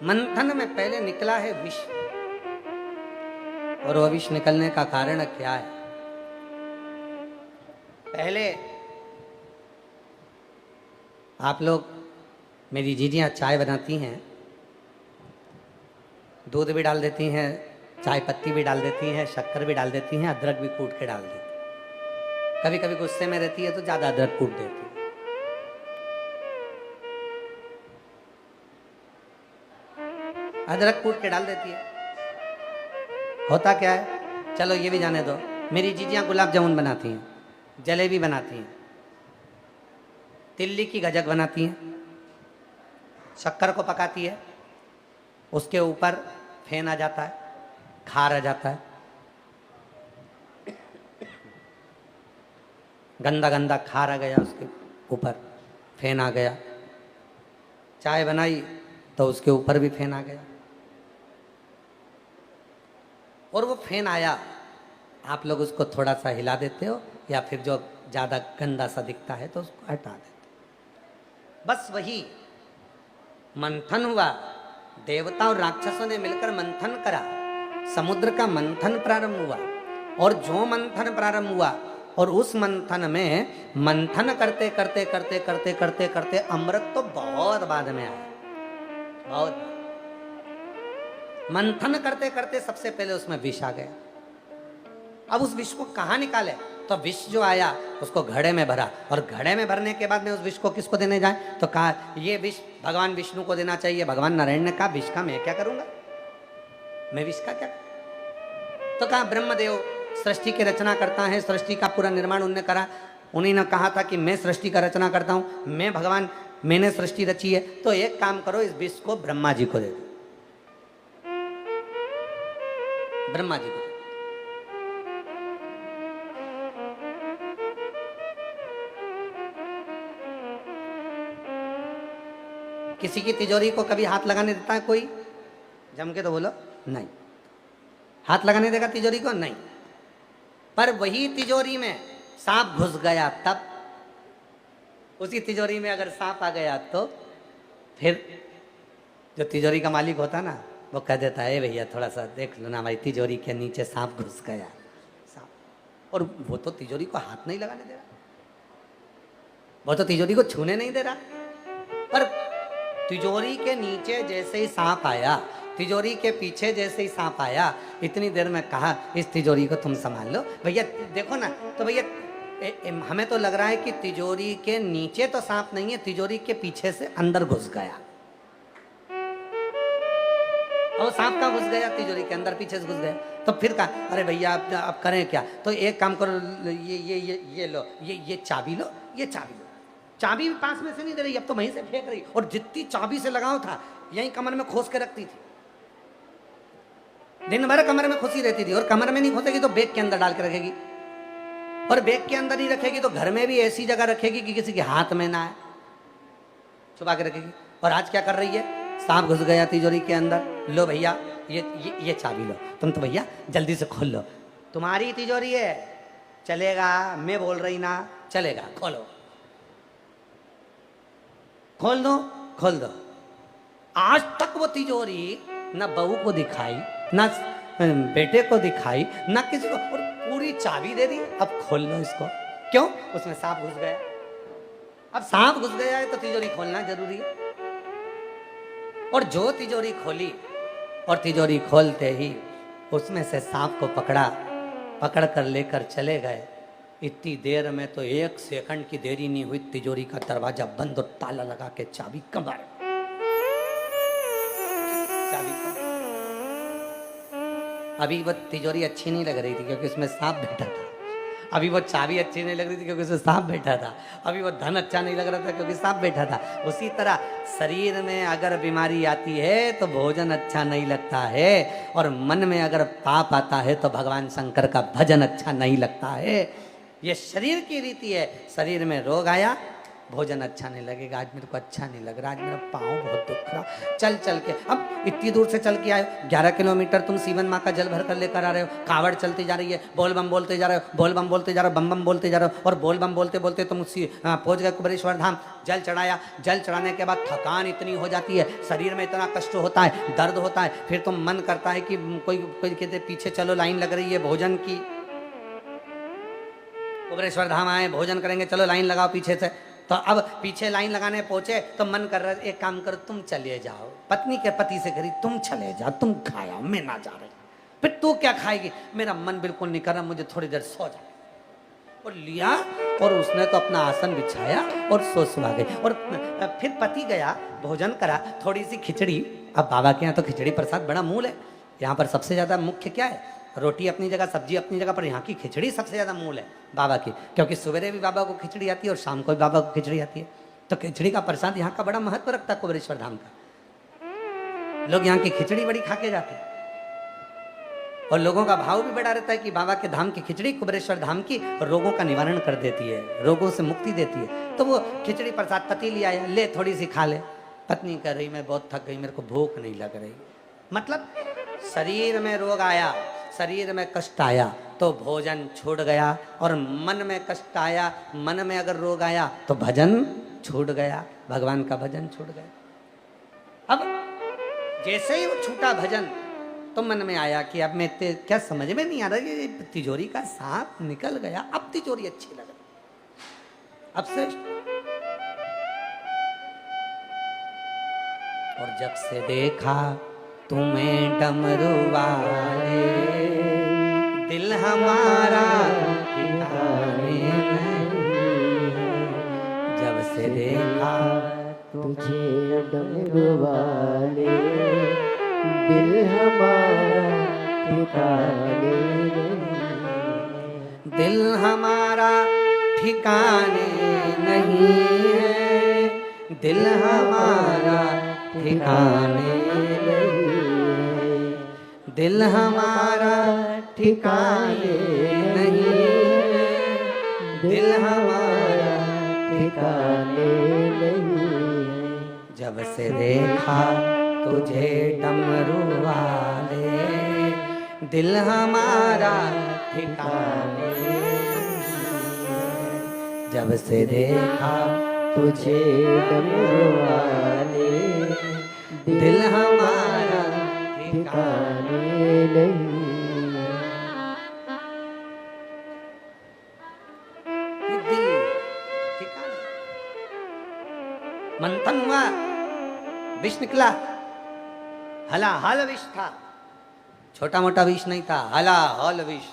मंथन में पहले निकला है विष, और वह विष निकलने का कारण क्या है? पहले आप लोग, मेरी जीजियाँ चाय बनाती हैं, दूध भी डाल देती हैं, चाय पत्ती भी डाल देती हैं, शक्कर भी डाल देती हैं, अदरक भी कूट के डाल देती हैं। कभी कभी गुस्से में रहती है तो ज़्यादा अदरक कूट देती है। अदरक कूट के डाल देती है। होता क्या है, चलो ये भी जाने दो। मेरी जीजियाँ गुलाब जामुन बनाती हैं, जलेबी बनाती हैं, तिल्ली की गजक बनाती हैं, शक्कर को पकाती है, उसके ऊपर फेन आ जाता है, खार आ जाता है, गंदा गंदा खार आ गया, उसके ऊपर फेन आ गया। चाय बनाई तो उसके ऊपर भी फेन आ गया। और वो फेन आया, आप लोग उसको थोड़ा सा हिला देते हो या फिर जो ज़्यादा गंदा सा दिखता है तो उसको हटा देते हो। बस वही मंथन हुआ, देवता और राक्षसों ने मिलकर मंथन करा, समुद्र का मंथन प्रारंभ हुआ। और जो मंथन प्रारंभ हुआ और उस मंथन में मंथन करते करते करते करते करते करते अमृत तो बहुत बाद में आया, बहुत मंथन करते करते सबसे पहले उसमें विष आ गया। अब उस विष को कहाँ निकाले, तो विष जो आया उसको घड़े में भरा, और घड़े में भरने के बाद में उस विष को किसको देने जाए, तो कहा ये विष भगवान विष्णु को देना चाहिए। भगवान नारायण ने कहा विष का मैं क्या करूंगा, मैं विष का क्या। तो कहा ब्रह्मदेव सृष्टि की रचना करता है, सृष्टि का पूरा निर्माण उन्होंने करा। उन्हीं ने कहा था कि मैं सृष्टि का रचना करता हूं, मैं भगवान, मैंने सृष्टि रची है। तो एक काम करो, इस विष को ब्रह्मा जी को दे दो, ब्रह्मा जी को। किसी की तिजोरी को कभी हाथ लगाने देता है कोई? जम के तो बोलो नहीं, हाथ लगाने देगा तिजोरी को? नहीं। पर वही तिजोरी में सांप घुस गया तब, उसी तिजोरी में अगर सांप आ गया तो फिर जो तिजोरी का मालिक होता ना, वो कह देता है भैया थोड़ा सा देख लो ना भाई, तिजोरी के नीचे सांप घुस गया, सांप। और वो तो तिजोरी को हाथ नहीं लगाने दे रहा, वो तो तिजोरी को छूने नहीं दे रहा। पर तिजोरी के नीचे जैसे ही सांप आया, तिजोरी के पीछे जैसे ही सांप आया, इतनी देर में कहा इस तिजोरी को तुम संभाल लो भैया, देखो ना। तो भैया हमें तो लग रहा है कि तिजोरी के नीचे तो सांप नहीं है, तिजोरी के पीछे से अंदर घुस गया। और सांप कहाँ घुस गया? तिजोरी के अंदर, पीछे से घुस गया। तो फिर कहा अरे भैया आप करें क्या? तो एक काम करो, ये लो, ये चाबी लो, ये चाबी लो। चाबी भी पास में से नहीं दे रही, अब तो वहीं से फेंक रही, और जितनी चाबी से लगाओ था यहीं कमर में खोस के रखती थी। दिन भर कमर में खुशी रहती थी, और कमर में नहीं खोसेगी तो बैग के अंदर डाल के रखेगी, और बैग के अंदर ही रखेगी तो घर में भी ऐसी जगह रखेगी कि किसी के हाथ में ना आए, छुपा के रखेगी। और आज क्या कर रही है? सांप घुस गया तिजोरी के अंदर, लो भैया ये चाबी लो, तुम तो भैया जल्दी से खोल लो, तुम्हारी तिजोरी है, चलेगा? मैं बोल रही ना, चलेगा, खोलो, खोल दो, खोल दो। आज तक वो तिजोरी ना बहू को दिखाई, ना बेटे को दिखाई, ना किसी को, और पूरी चाबी दे दी, अब खोल लो इसको। क्यों? उसमें सांप घुस गया। अब सांप घुस गया है तो तिजोरी खोलना जरूरी है। और जो तिजोरी खोली, और तिजोरी खोलते ही उसमें से सांप को पकड़ कर लेकर चले गए। इतनी देर में तो 1 सेकंड की देरी नहीं हुई, तिजोरी का दरवाजा बंद और ताला लगा के चाबी कमर, चाबी कमर। अभी वो तिजोरी अच्छी नहीं लग रही थी क्योंकि उसमें सांप बैठा था, अभी वो चाबी अच्छी नहीं लग रही थी क्योंकि उसमें सांप बैठा था, अभी वो धन अच्छा नहीं लग रहा था क्योंकि सांप बैठा था। उसी तरह शरीर में अगर बीमारी आती है तो भोजन अच्छा नहीं लगता है, और मन में अगर पाप आता है तो भगवान शंकर का भजन अच्छा नहीं लगता है। ये शरीर की रीति है। शरीर में रोग आया, भोजन अच्छा नहीं लगेगा, आज मेरे को अच्छा नहीं लग रहा, आज मेरा पाँव बहुत दुख रहा, चल चल के, अब इतनी दूर से चल के आए, 11 किलोमीटर तुम सीवन माँ का जल भर कर लेकर आ रहे हो, कावड़ चलती जा रही है, बोल बम बोलते जा रहे हो, बोल बम बोलते जा रहे हो, बम बम बोलते जा रहे हो, और बोल बम बोलते बोलते तुम पहुँच गए कुबेरेश्वर धाम। जल चढ़ाया, जल चढ़ाने के बाद थकान इतनी हो जाती है, शरीर में इतना कष्ट होता है, दर्द होता है, फिर तुम मन करता है कि कोई कहते पीछे चलो, लाइन लग रही है भोजन की, कुबेरेश्वर धाम आए, भोजन करेंगे, चलो लाइन लगाओ पीछे से। तो अब पीछे लाइन लगाने पहुंचे तो मन कर रहा है एक काम करो, तुम चले जाओ, पत्नी के पति से करी तुम चले जाओ, तुम खाया, मैं ना जा रही, फिर तू क्या खाएगी? मेरा मन बिल्कुल नहीं कर रहा, मुझे थोड़ी देर सो जाए। और लिया और उसने तो अपना आसन बिछाया और सुला गई। और फिर पति गया, भोजन करा, थोड़ी सी खिचड़ी। अब बाबा के यहाँ तो खिचड़ी प्रसाद बड़ा मूल है। यहाँ पर सबसे ज्यादा मुख्य क्या है? रोटी अपनी जगह, सब्जी अपनी जगह, पर यहाँ की खिचड़ी सबसे ज्यादा मूल है बाबा की, क्योंकि सवेरे भी बाबा को खिचड़ी आती है और शाम को भी बाबा को खिचड़ी आती है। तो खिचड़ी का प्रसाद यहाँ का बड़ा महत्व रखता है कुबेरेश्वर धाम का। लोग यहाँ की खिचड़ी बड़ी खा के जाते हैं और लोगों का भाव भी बड़ा रहता है कि बाबा के धाम की खिचड़ी, कुबेरेश्वर धाम की, रोगों का निवारण कर देती है, रोगों से मुक्ति देती है। तो वो खिचड़ी प्रसाद पति ले आया, ले थोड़ी सी खा ले। पत्नी कह रही मैं बहुत थक गई, मेरे को भूख नहीं लग रही। मतलब शरीर में रोग आया, शरीर में कष्ट आया तो भोजन छूट गया, और मन में कष्ट आया, मन में अगर रोग आया तो भजन छूट गया, भगवान का भजन छूट गया। अब जैसे ही वो छूटा भजन तो मन में आया कि अब मैं क्या समझ में नहीं आ रहा, ये तिजोरी का सांप निकल गया, अब तिजोरी अच्छी लग रही, अब से। और जब से देखा तुम्हें डमरू वाले, दिल हमारा ठिकाने नहीं। जब से देखा तुझे डमरू वाले, दिल हमारा ठिकाने नहीं। दिल हमारा ठिकाने नहीं है, दिल हमारा ठिकाने नहीं, दिल हमारा ठिकाने नहीं है, दिल हमारा ठिकाने नहीं। जब से देखा तुझे डमरू वाले, दिल हमारा ठिकाने नहीं। जब से देखा तुझे डमरू वाले, दिल हमारा ठिकाने ठिकाने नहीं। दिल ठिकाने। मंथन हुआ, विष निकला, हला हल विष था, छोटा मोटा विष नहीं था, हला हल विष।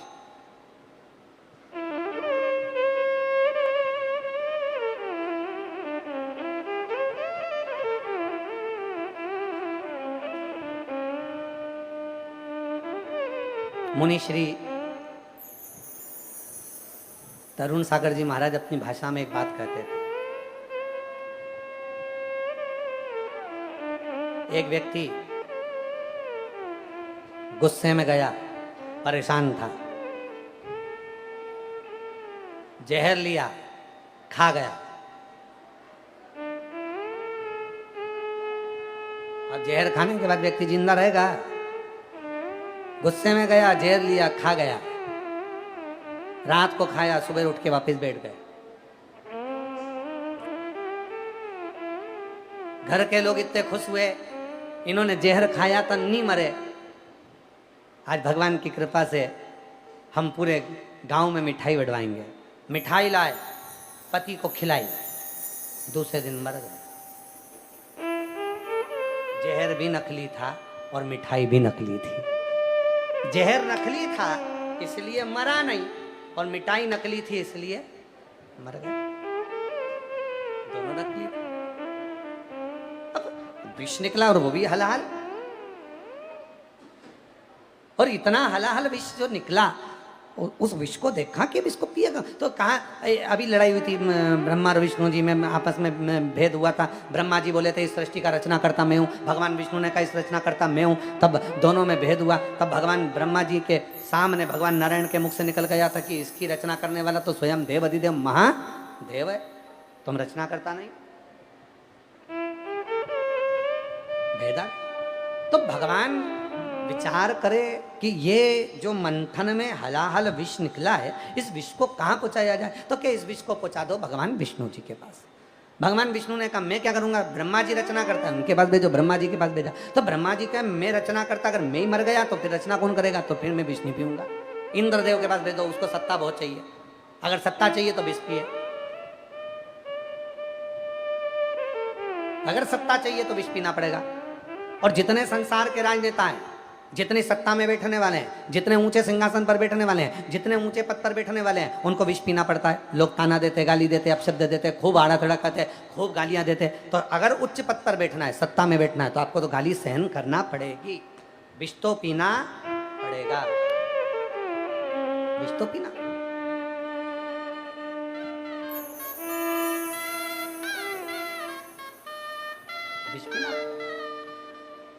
मुनि श्री तरुण सागर जी महाराज अपनी भाषा में एक बात कहते थे। एक व्यक्ति गुस्से में गया, परेशान था, जहर लिया, खा गया। अब जहर खाने के बाद व्यक्ति जिंदा रहेगा? गुस्से में गया, जहर लिया, खा गया, रात को खाया, सुबह उठ के वापस बैठ गए। घर के लोग इतने खुश हुए, इन्होंने जहर खाया तो नहीं मरे। आज भगवान की कृपा से हम पूरे गांव में मिठाई बंटवाएंगे। मिठाई लाए, पति को खिलाई, दूसरे दिन मर गए। जहर भी नकली था और मिठाई भी नकली थी। जहर नकली था इसलिए मरा नहीं, और मिठाई नकली थी इसलिए मर गए। दोनों नकली थे। अब विष निकला और वो भी हलाल, और इतना हलाल विष जो निकला, उस विष को देखा कि विष को पिएगा तो कहा। अभी लड़ाई हुई थी ब्रह्मा और विष्णु जी में, आपस में भेद हुआ था। ब्रह्मा जी बोले थे इस सृष्टि का रचना करता मैं हूँ, भगवान विष्णु ने कहा इस रचना करता मैं हूँ। तब दोनों में भेद हुआ। तब भगवान ब्रह्मा जी के सामने भगवान नारायण के मुख से निकल गया था कि इसकी रचना करने वाला तो स्वयं देव अधिदेव महादेव है, तुम रचना करता नहीं। भेदा तो भगवान विचार करे कि ये जो मंथन में हलाहल विष निकला है, इस विष को कहाँ पहुँचाया जाए। तो क्या इस विष को पहुँचा दो भगवान विष्णु जी के पास। भगवान विष्णु ने कहा मैं क्या करूंगा, ब्रह्मा जी रचना करता है, उनके पास भेजो। ब्रह्मा जी के पास भेजा तो ब्रह्मा जी का मैं रचना करता, अगर मैं ही मर गया तो फिर रचना कौन करेगा, तो फिर मैं विष नहीं पीऊंगा। इंद्रदेव के पास भेजो, उसको सत्ता बहुत चाहिए, अगर सत्ता चाहिए तो विष पिए, अगर सत्ता चाहिए तो विष पीना पड़ेगा। और जितने संसार के राजनेता हैं जितने सत्ता में बैठने वाले हैं, जितने ऊंचे सिंहासन पर बैठने वाले हैं, जितने ऊंचे पद पर बैठने वाले हैं, उनको विष पीना पड़ता है। लोग ताना देते, गाली देते, अपशब्द देते, खूब आड़ा तड़ा करते, खूब गालियां देते। तो अगर उच्च पद पर बैठना है, सत्ता में बैठना है, तो आपको तो गाली सहन करना पड़ेगी, विष तो पीना पड़ेगा, विष तो पीना। विष पीना।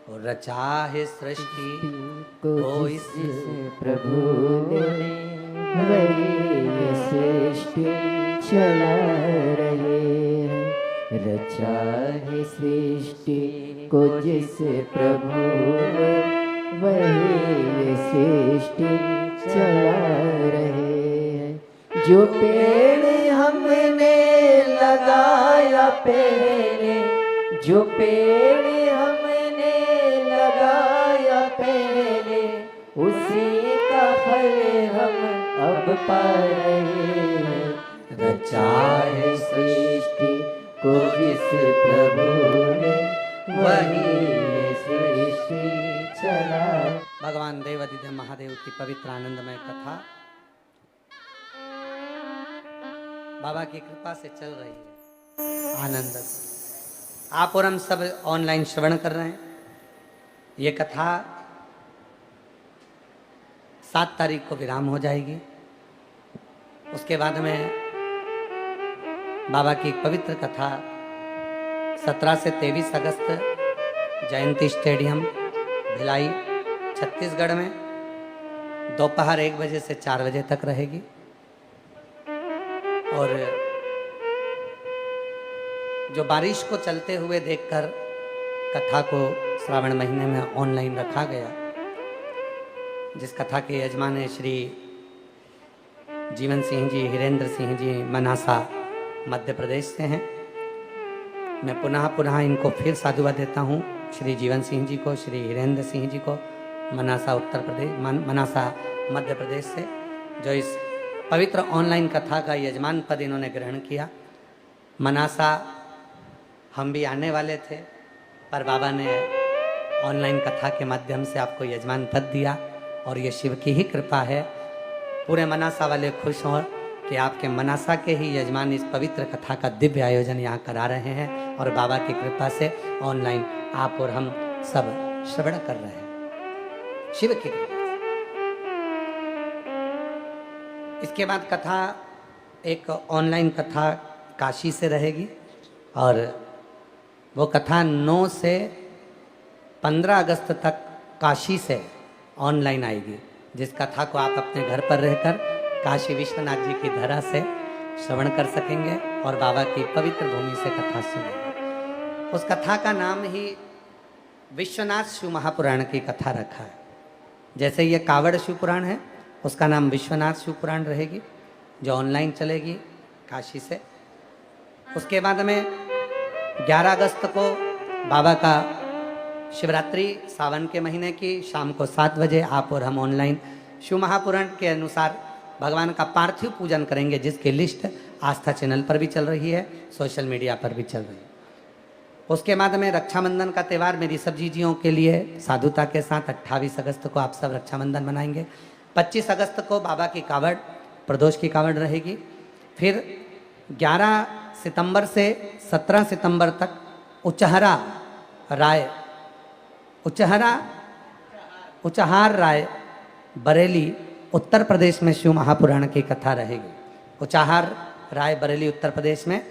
और रचा है सृष्टि को जिस प्रभु ने, वही ये सृष्टि चला रहे हैं। रचा है सृष्टि को जिस प्रभु ने, वही ये सृष्टि चला रहे हैं। जो पेड़ हमने लगाया पहले, जो पेड़ हमने लगाया पहले, उसी का फल हम अब पा रहे हैं। रचा है सृष्टि को जिस प्रभु ने, वही ये सृष्टि चला। भगवान देवाधिदेव महादेव की पवित्र आनंदमय कथा बाबा की कृपा से चल रही है, आनंद से। आप और हम सब ऑनलाइन श्रवण कर रहे हैं। ये कथा 7 तारीख को विराम हो जाएगी। उसके बाद में बाबा की एक पवित्र कथा 17 से 23 अगस्त जयंती स्टेडियम भिलाई छत्तीसगढ़ में दोपहर 1 बजे से 4 बजे तक रहेगी। और जो बारिश को चलते हुए देखकर कथा को श्रावण महीने में ऑनलाइन रखा गया, जिस कथा के यजमान है श्री जीवन सिंह जी, हिरेंद्र सिंह जी, मनासा मध्य प्रदेश से हैं। मैं पुनः इनको फिर साधुवाद देता हूँ, श्री जीवन सिंह जी को, श्री हिरेंद्र सिंह जी को, मनासा उत्तर प्रदेश, मनासा मध्य प्रदेश से, जो इस पवित्र ऑनलाइन कथा का यजमान पद इन्होंने ग्रहण किया। मनासा हम भी आने वाले थे, पर बाबा ने ऑनलाइन कथा के माध्यम से आपको यजमान पद दिया, और ये शिव की ही कृपा है। पूरे मनासा वाले खुश हों कि आपके मनासा के ही यजमान इस पवित्र कथा का दिव्य आयोजन यहाँ करा रहे हैं, और बाबा की कृपा से ऑनलाइन आप और हम सब श्रवण कर रहे हैं, शिव की कृपा। इसके बाद कथा, एक ऑनलाइन कथा काशी से रहेगी, और वो कथा 9 से 15 अगस्त तक काशी से ऑनलाइन आएगी, जिस कथा को आप अपने घर पर रहकर काशी विश्वनाथ जी की धरा से श्रवण कर सकेंगे और बाबा की पवित्र भूमि से कथा सुनेंगे। उस कथा का नाम ही विश्वनाथ शिव महापुराण की कथा रखा है। जैसे ये कावड़ शिव पुराण है, उसका नाम विश्वनाथ शिव पुराण रहेगी, जो ऑनलाइन चलेगी काशी से। उसके बाद में 11 अगस्त को बाबा का शिवरात्रि सावन के महीने की शाम को 7 बजे आप और हम ऑनलाइन शिव महापुराण के अनुसार भगवान का पार्थिव पूजन करेंगे, जिसकी लिस्ट आस्था चैनल पर भी चल रही है, सोशल मीडिया पर भी चल रही है। उसके बाद में रक्षाबंधन का त्यौहार मेरी सब जीजियों के लिए साधुता के साथ 28 अगस्त को आप सब रक्षाबंधन मनाएंगे। 25 अगस्त को बाबा की कावड़, प्रदोष की कावड़ रहेगी। फिर 11 सितंबर से 17 सितंबर तक उचहार राय बरेली उत्तर प्रदेश में शिव महापुराण की कथा रहेगी। उचहार राय बरेली उत्तर प्रदेश में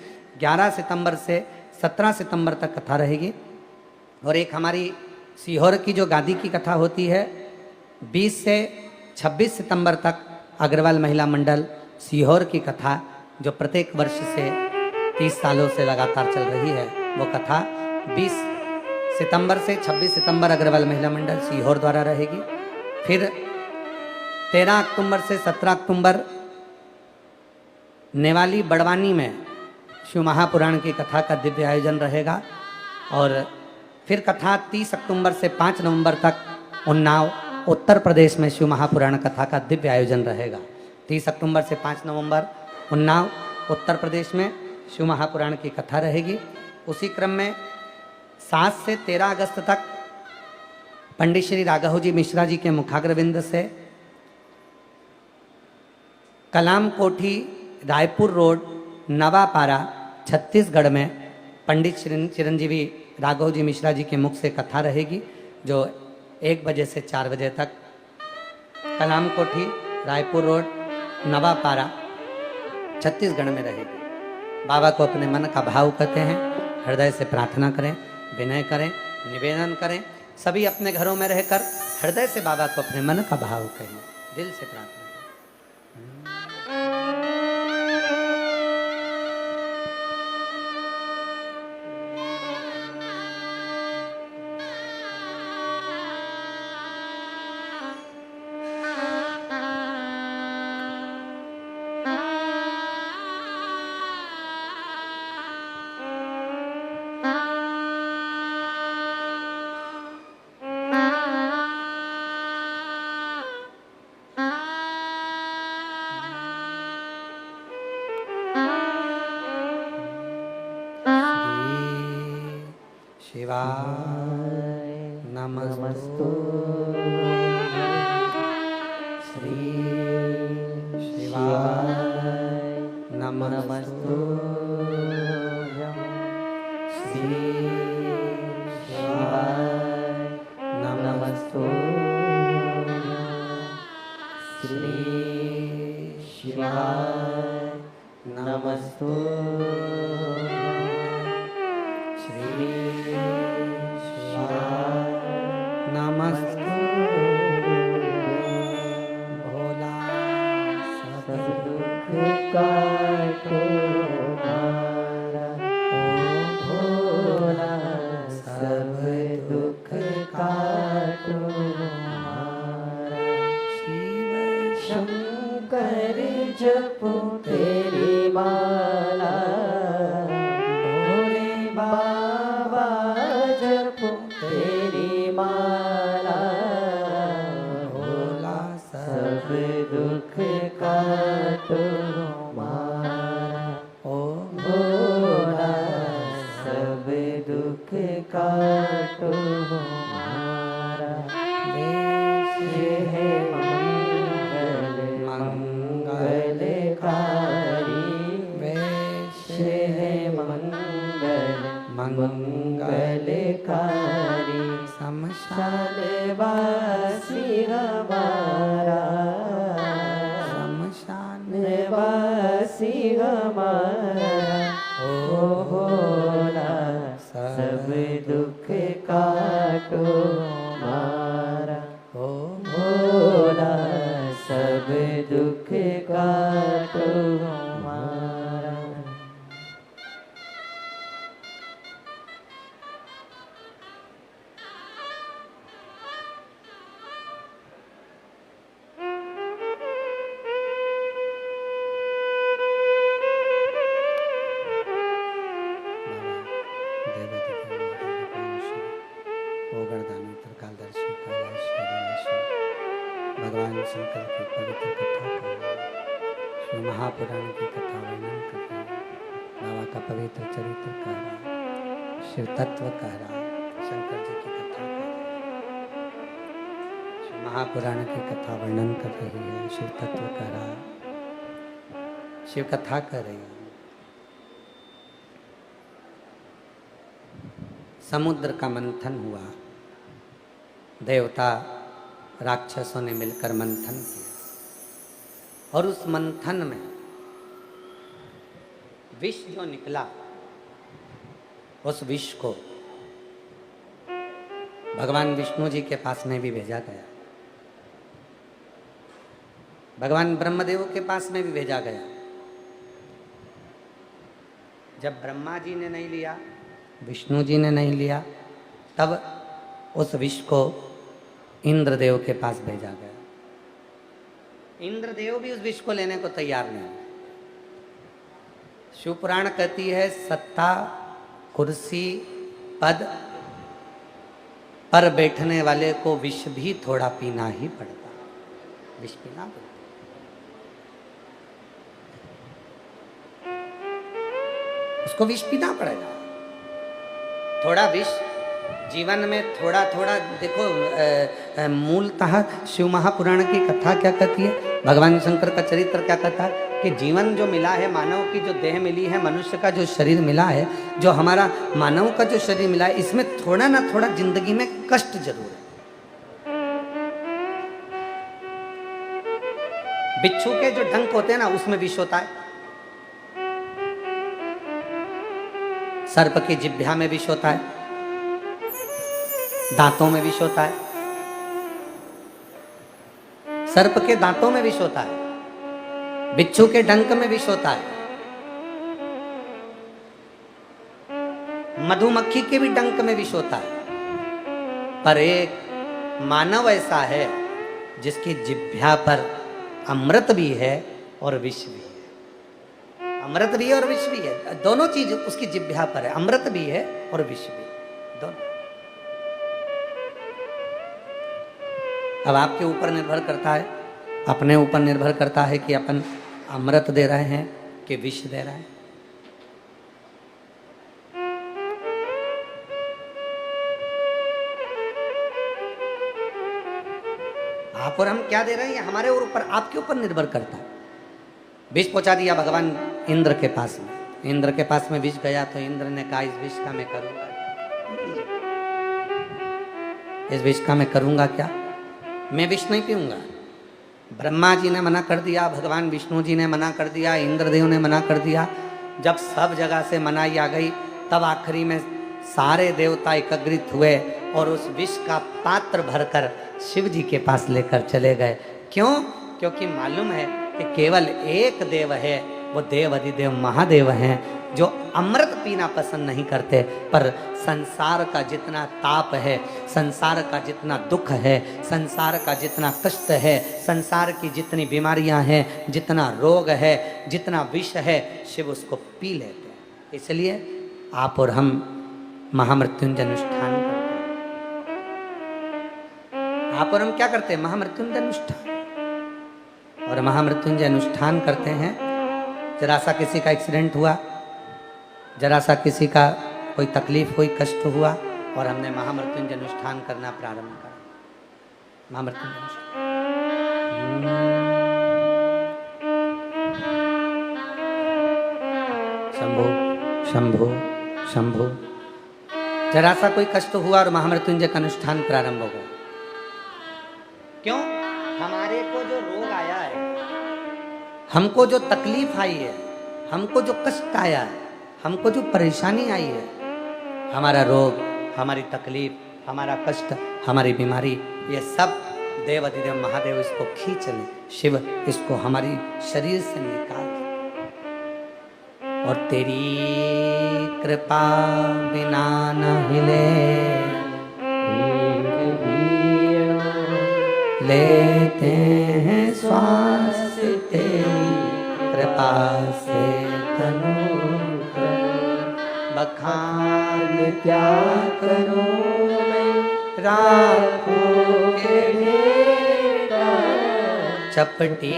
11 सितंबर से 17 सितंबर तक कथा रहेगी। और एक हमारी सीहोर की जो गादी की कथा होती है, 20 से 26 सितंबर तक अग्रवाल महिला मंडल सीहोर की कथा, जो प्रत्येक वर्ष से 30 सालों से लगातार चल रही है, वो कथा 20 सितंबर से 26 सितंबर अग्रवाल महिला मंडल सीहोर द्वारा रहेगी। फिर 13 अक्टूबर से 17 अक्टूबर नेवाली बड़वानी में शिव महापुराण की कथा का दिव्य आयोजन रहेगा। और फिर कथा 30 अक्टूबर से 5 नवंबर तक उन्नाव उत्तर प्रदेश में शिव महापुराण कथा का दिव्य आयोजन रहेगा। 30 अक्टूबर से 5 नवंबर उन्नाव उत्तर प्रदेश में शिव महापुराण की कथा रहेगी। उसी क्रम में 7 से 13 अगस्त तक पंडित श्री राघव जी मिश्रा जी के मुखाग्रविंद से कलाम कोठी रायपुर रोड नवापारा छत्तीसगढ़ में पंडित चिरंजीवी राघव जी मिश्रा जी के मुख से कथा रहेगी, जो 1 बजे से 4 बजे तक कलाम कोठी रायपुर रोड नवापारा छत्तीसगढ़ में रहेगी। बाबा को अपने मन का भाव कहते हैं, हृदय से प्रार्थना करें, विनय करें, निवेदन करें। सभी अपने घरों में रहकर हृदय से बाबा को अपने मन का भाव कहें, दिल से प्रार्थना करें। शिवाय नमस्तु श्री शिवाय नमस्तु श्री शिवाय नमस्तु श्री शिवाय नमस्तु नमस्तु भोला सब दुख काटो हमारा, ओ भोला सब दुख काटो हमारा। शिव शंकर जपो तेरी माला, भोले बाबा जपो तेरी माला, भोला सब दुख काटो हमारा, ओ भोला सब दुख काटो हमारा। देश है मंगलकारी, वेश है मंगलकारी, शमशान वासी हमारा, शमशान वासी हमारा, ओ भोला सब दुख काटो हमारा, ओ भोला सब दुख काटो हमारा। भगवान शंकर की पवित्र कथा शिव महापुराण की कथा वर्णन कर रहे हैं। बाबा का पवित्र चरित्र कह रहा है, शिव तत्व कह रहा है, शंकर जी की कथा कह रहा है। शिव महापुराण की कथा वर्णन कर रही है, शिव तत्व कह रहा है, शिव कथा कर रही है। समुद्र का मंथन हुआ, देवता राक्षसों ने मिलकर मंथन किया और उस मंथन में विष जो निकला, उस विष को भगवान विष्णु जी के पास में भी भेजा गया, भगवान ब्रह्मदेव के पास में भी भेजा गया। जब ब्रह्मा जी ने नहीं लिया, विष्णु जी ने नहीं लिया, तब उस विष को इंद्रदेव के पास भेजा गया। इंद्रदेव भी उस विष को लेने को तैयार नहीं। शिव पुराण कहती है, सत्ता कुर्सी पद पर बैठने वाले को विष भी थोड़ा पीना ही पड़ता, विष पीना पड़ता। उसको विष पीना पड़ेगा, थोड़ा विष जीवन में थोड़ा थोड़ा देखो, मूलतः शिव महापुराण की कथा क्या कहती है, भगवान शंकर का चरित्र क्या कहता है कि जीवन जो मिला है, मानव की जो देह मिली है, मनुष्य का जो शरीर मिला है, जो हमारा मानव का जो शरीर मिला है, इसमें थोड़ा ना थोड़ा जिंदगी में कष्ट जरूर है। बिच्छू के जो डंक होते हैं ना, उसमें विष होता है। सर्प की जिह्वा में विष होता है, दांतों में विष होता है। सर्प के दांतों में विष होता है, बिच्छू के डंक में विष होता है, मधुमक्खी के भी डंक में विष होता है। पर एक मानव ऐसा है जिसकी जिह्वा पर अमृत भी है और विष भी है। अमृत भी है और विष भी है, दोनों चीज उसकी जिह्वा पर है। अमृत भी है और विष भी, दोनों। अब आपके ऊपर निर्भर करता है, अपने ऊपर निर्भर करता है कि अपन अमृत दे रहे हैं कि विष दे रहे हैं। आप और हम क्या दे रहे हैं, हमारे ऊपर, आपके ऊपर निर्भर करता है। विष पहुंचा दिया भगवान इंद्र के पास में। इंद्र के पास में विष गया तो इंद्र ने कहा इस विष का मैं करूंगा, इस विष का मैं करूंगा क्या, मैं विष नहीं पीऊंगा। ब्रह्मा जी ने मना कर दिया, भगवान विष्णु जी ने मना कर दिया, इंद्रदेव ने मना कर दिया। जब सब जगह से मनाही आ गई, तब आखिरी में सारे देवता एकत्रित हुए और उस विष का पात्र भरकर शिव जी के पास लेकर चले गए। क्यों? क्योंकि मालूम है कि केवल एक देव है, वो देव अधिदेव महादेव हैं, जो अमृत पीना पसंद नहीं करते। पर संसार का जितना ताप है, संसार का जितना दुख है, संसार का जितना कष्ट है, संसार की जितनी बीमारियां हैं, जितना रोग है, जितना विष है, शिव उसको पी लेते हैं। इसलिए आप और हम महामृत्युंजय अनुष्ठान करते हैं। आप और हम क्या करते हैं? महामृत्युंजय अनुष्ठान। और महामृत्युंजय अनुष्ठान करते हैं। जरा सा किसी का एक्सीडेंट हुआ, जरा सा किसी का कोई तकलीफ हुई, कष्ट हुआ, और हमने महामृत्युंजय अनुष्ठान करना प्रारंभ करा। महामृत्युंजय अनुष्ठान। शंभो शंभो शंभो। जरा सा कोई कष्ट हुआ और महामृत्युंजय का अनुष्ठान प्रारंभ हो गया। क्यों? हमारे को जो रोग आया है, हमको जो तकलीफ आई है, हमको जो कष्ट आया है, हमको जो परेशानी आई है, हमारा रोग, हमारी तकलीफ, हमारा कष्ट, हमारी बीमारी, ये सब देव अधिदेव महादेव इसको खींच ले, शिव इसको हमारी शरीर से निकाल। और तेरी कृपा बिना न हिले, लेते हैं श्वास तेरी कृपा से तनु। बखान क्या करूं मैं राखों के भेदा, चपटी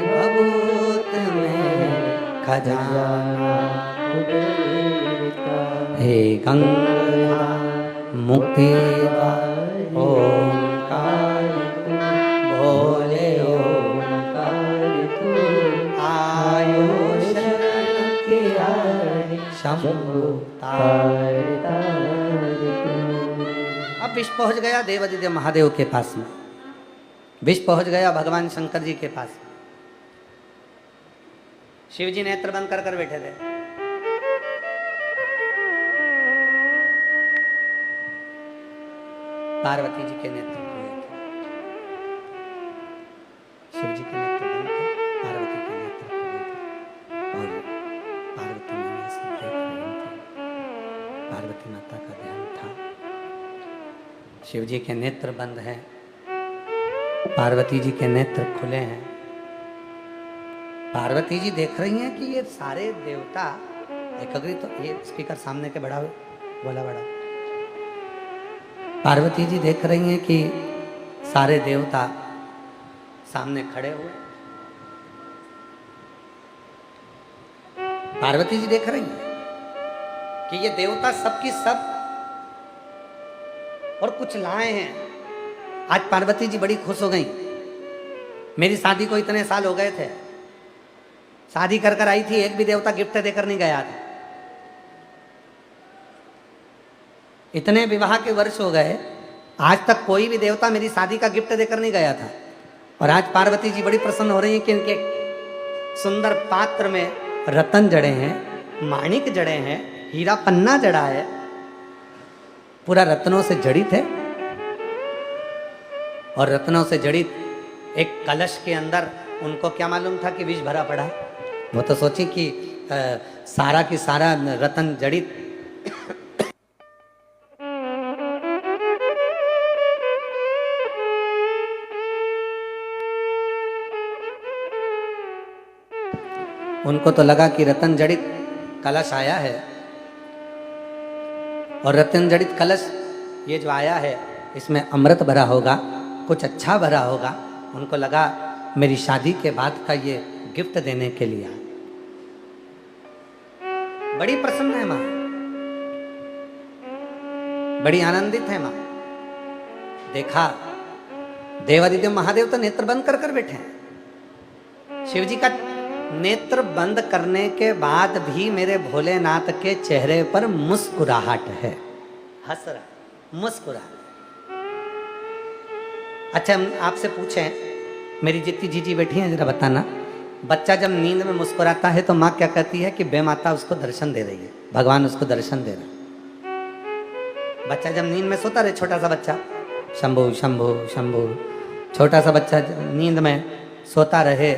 भभूत में खजाना हे गंगा मुक्ति ओंकार भोले ओंकार आयुष की शंभु तार। अब विष पहुंच गया देव अधिदेव महादेव के पास में, विष पहुंच गया भगवान शंकर जी के पास में। शिव जी नेत्र बंद कर कर बैठे थे। पार्वती जी के नेत्र खुले थे। शिव जी के नेत्र बंद थे, पार्वती के नेत्र खुले थे, और पार्वती मैया से देख रही थी। पार्वती माता का ध्यान था। शिव जी के नेत्र बंद हैं, पार्वती जी के नेत्र खुले हैं। पार्वती जी देख रही हैं कि ये सारे देवता एकत्रित, तो ये स्पीकर सामने के बढ़ाओ, बोला बड़ा। पार्वती जी देख रही हैं कि सारे देवता सामने खड़े हुए। पार्वती जी देख रही हैं कि ये देवता सबकी सब और कुछ लाए हैं। आज पार्वती जी बड़ी खुश हो गई। मेरी शादी को इतने साल हो गए थे, शादी कर कर आई थी, एक भी देवता गिफ्ट देकर नहीं गया था। इतने विवाह के वर्ष हो गए, आज तक कोई भी देवता मेरी शादी का गिफ्ट देकर नहीं गया था। और आज पार्वती जी बड़ी प्रसन्न हो रही हैं कि इनके सुंदर पात्र में रतन जड़े हैं, माणिक जड़े हैं, हीरा पन्ना जड़ा है, पूरा रत्नों से जड़ित है। और रत्नों से जड़ित एक कलश के अंदर उनको क्या मालूम था कि विष भरा पड़ा है। वो तो सोची कि सारा की सारा रतन जड़ित। उनको तो लगा कि रतन जड़ित कलश आया है, और रतन जड़ित कलश ये जो आया है इसमें अमृत भरा होगा, कुछ अच्छा भरा होगा। उनको लगा मेरी शादी के बाद का ये गिफ्ट देने के लिए। बड़ी प्रसन्न है माँ, बड़ी आनंदित है माँ। देखा देवादिदेव महादेव तो नेत्र बंद कर कर बैठे हैं। शिव जी का नेत्र बंद करने के बाद भी मेरे भोलेनाथ के चेहरे पर मुस्कुराहट है, हंस रहा, मुस्कुराहट। अच्छा, हम आपसे पूछें, मेरी जितनी जीजी बैठी हैं जरा बताना, बच्चा जब नींद में मुस्कुराता है तो माँ क्या कहती है कि बे माता उसको दर्शन दे रही है, भगवान उसको दर्शन दे रहा है। बच्चा जब नींद में सोता रहे, छोटा सा बच्चा, शंभु शंभु शंभु, छोटा सा बच्चा नींद में सोता रहे,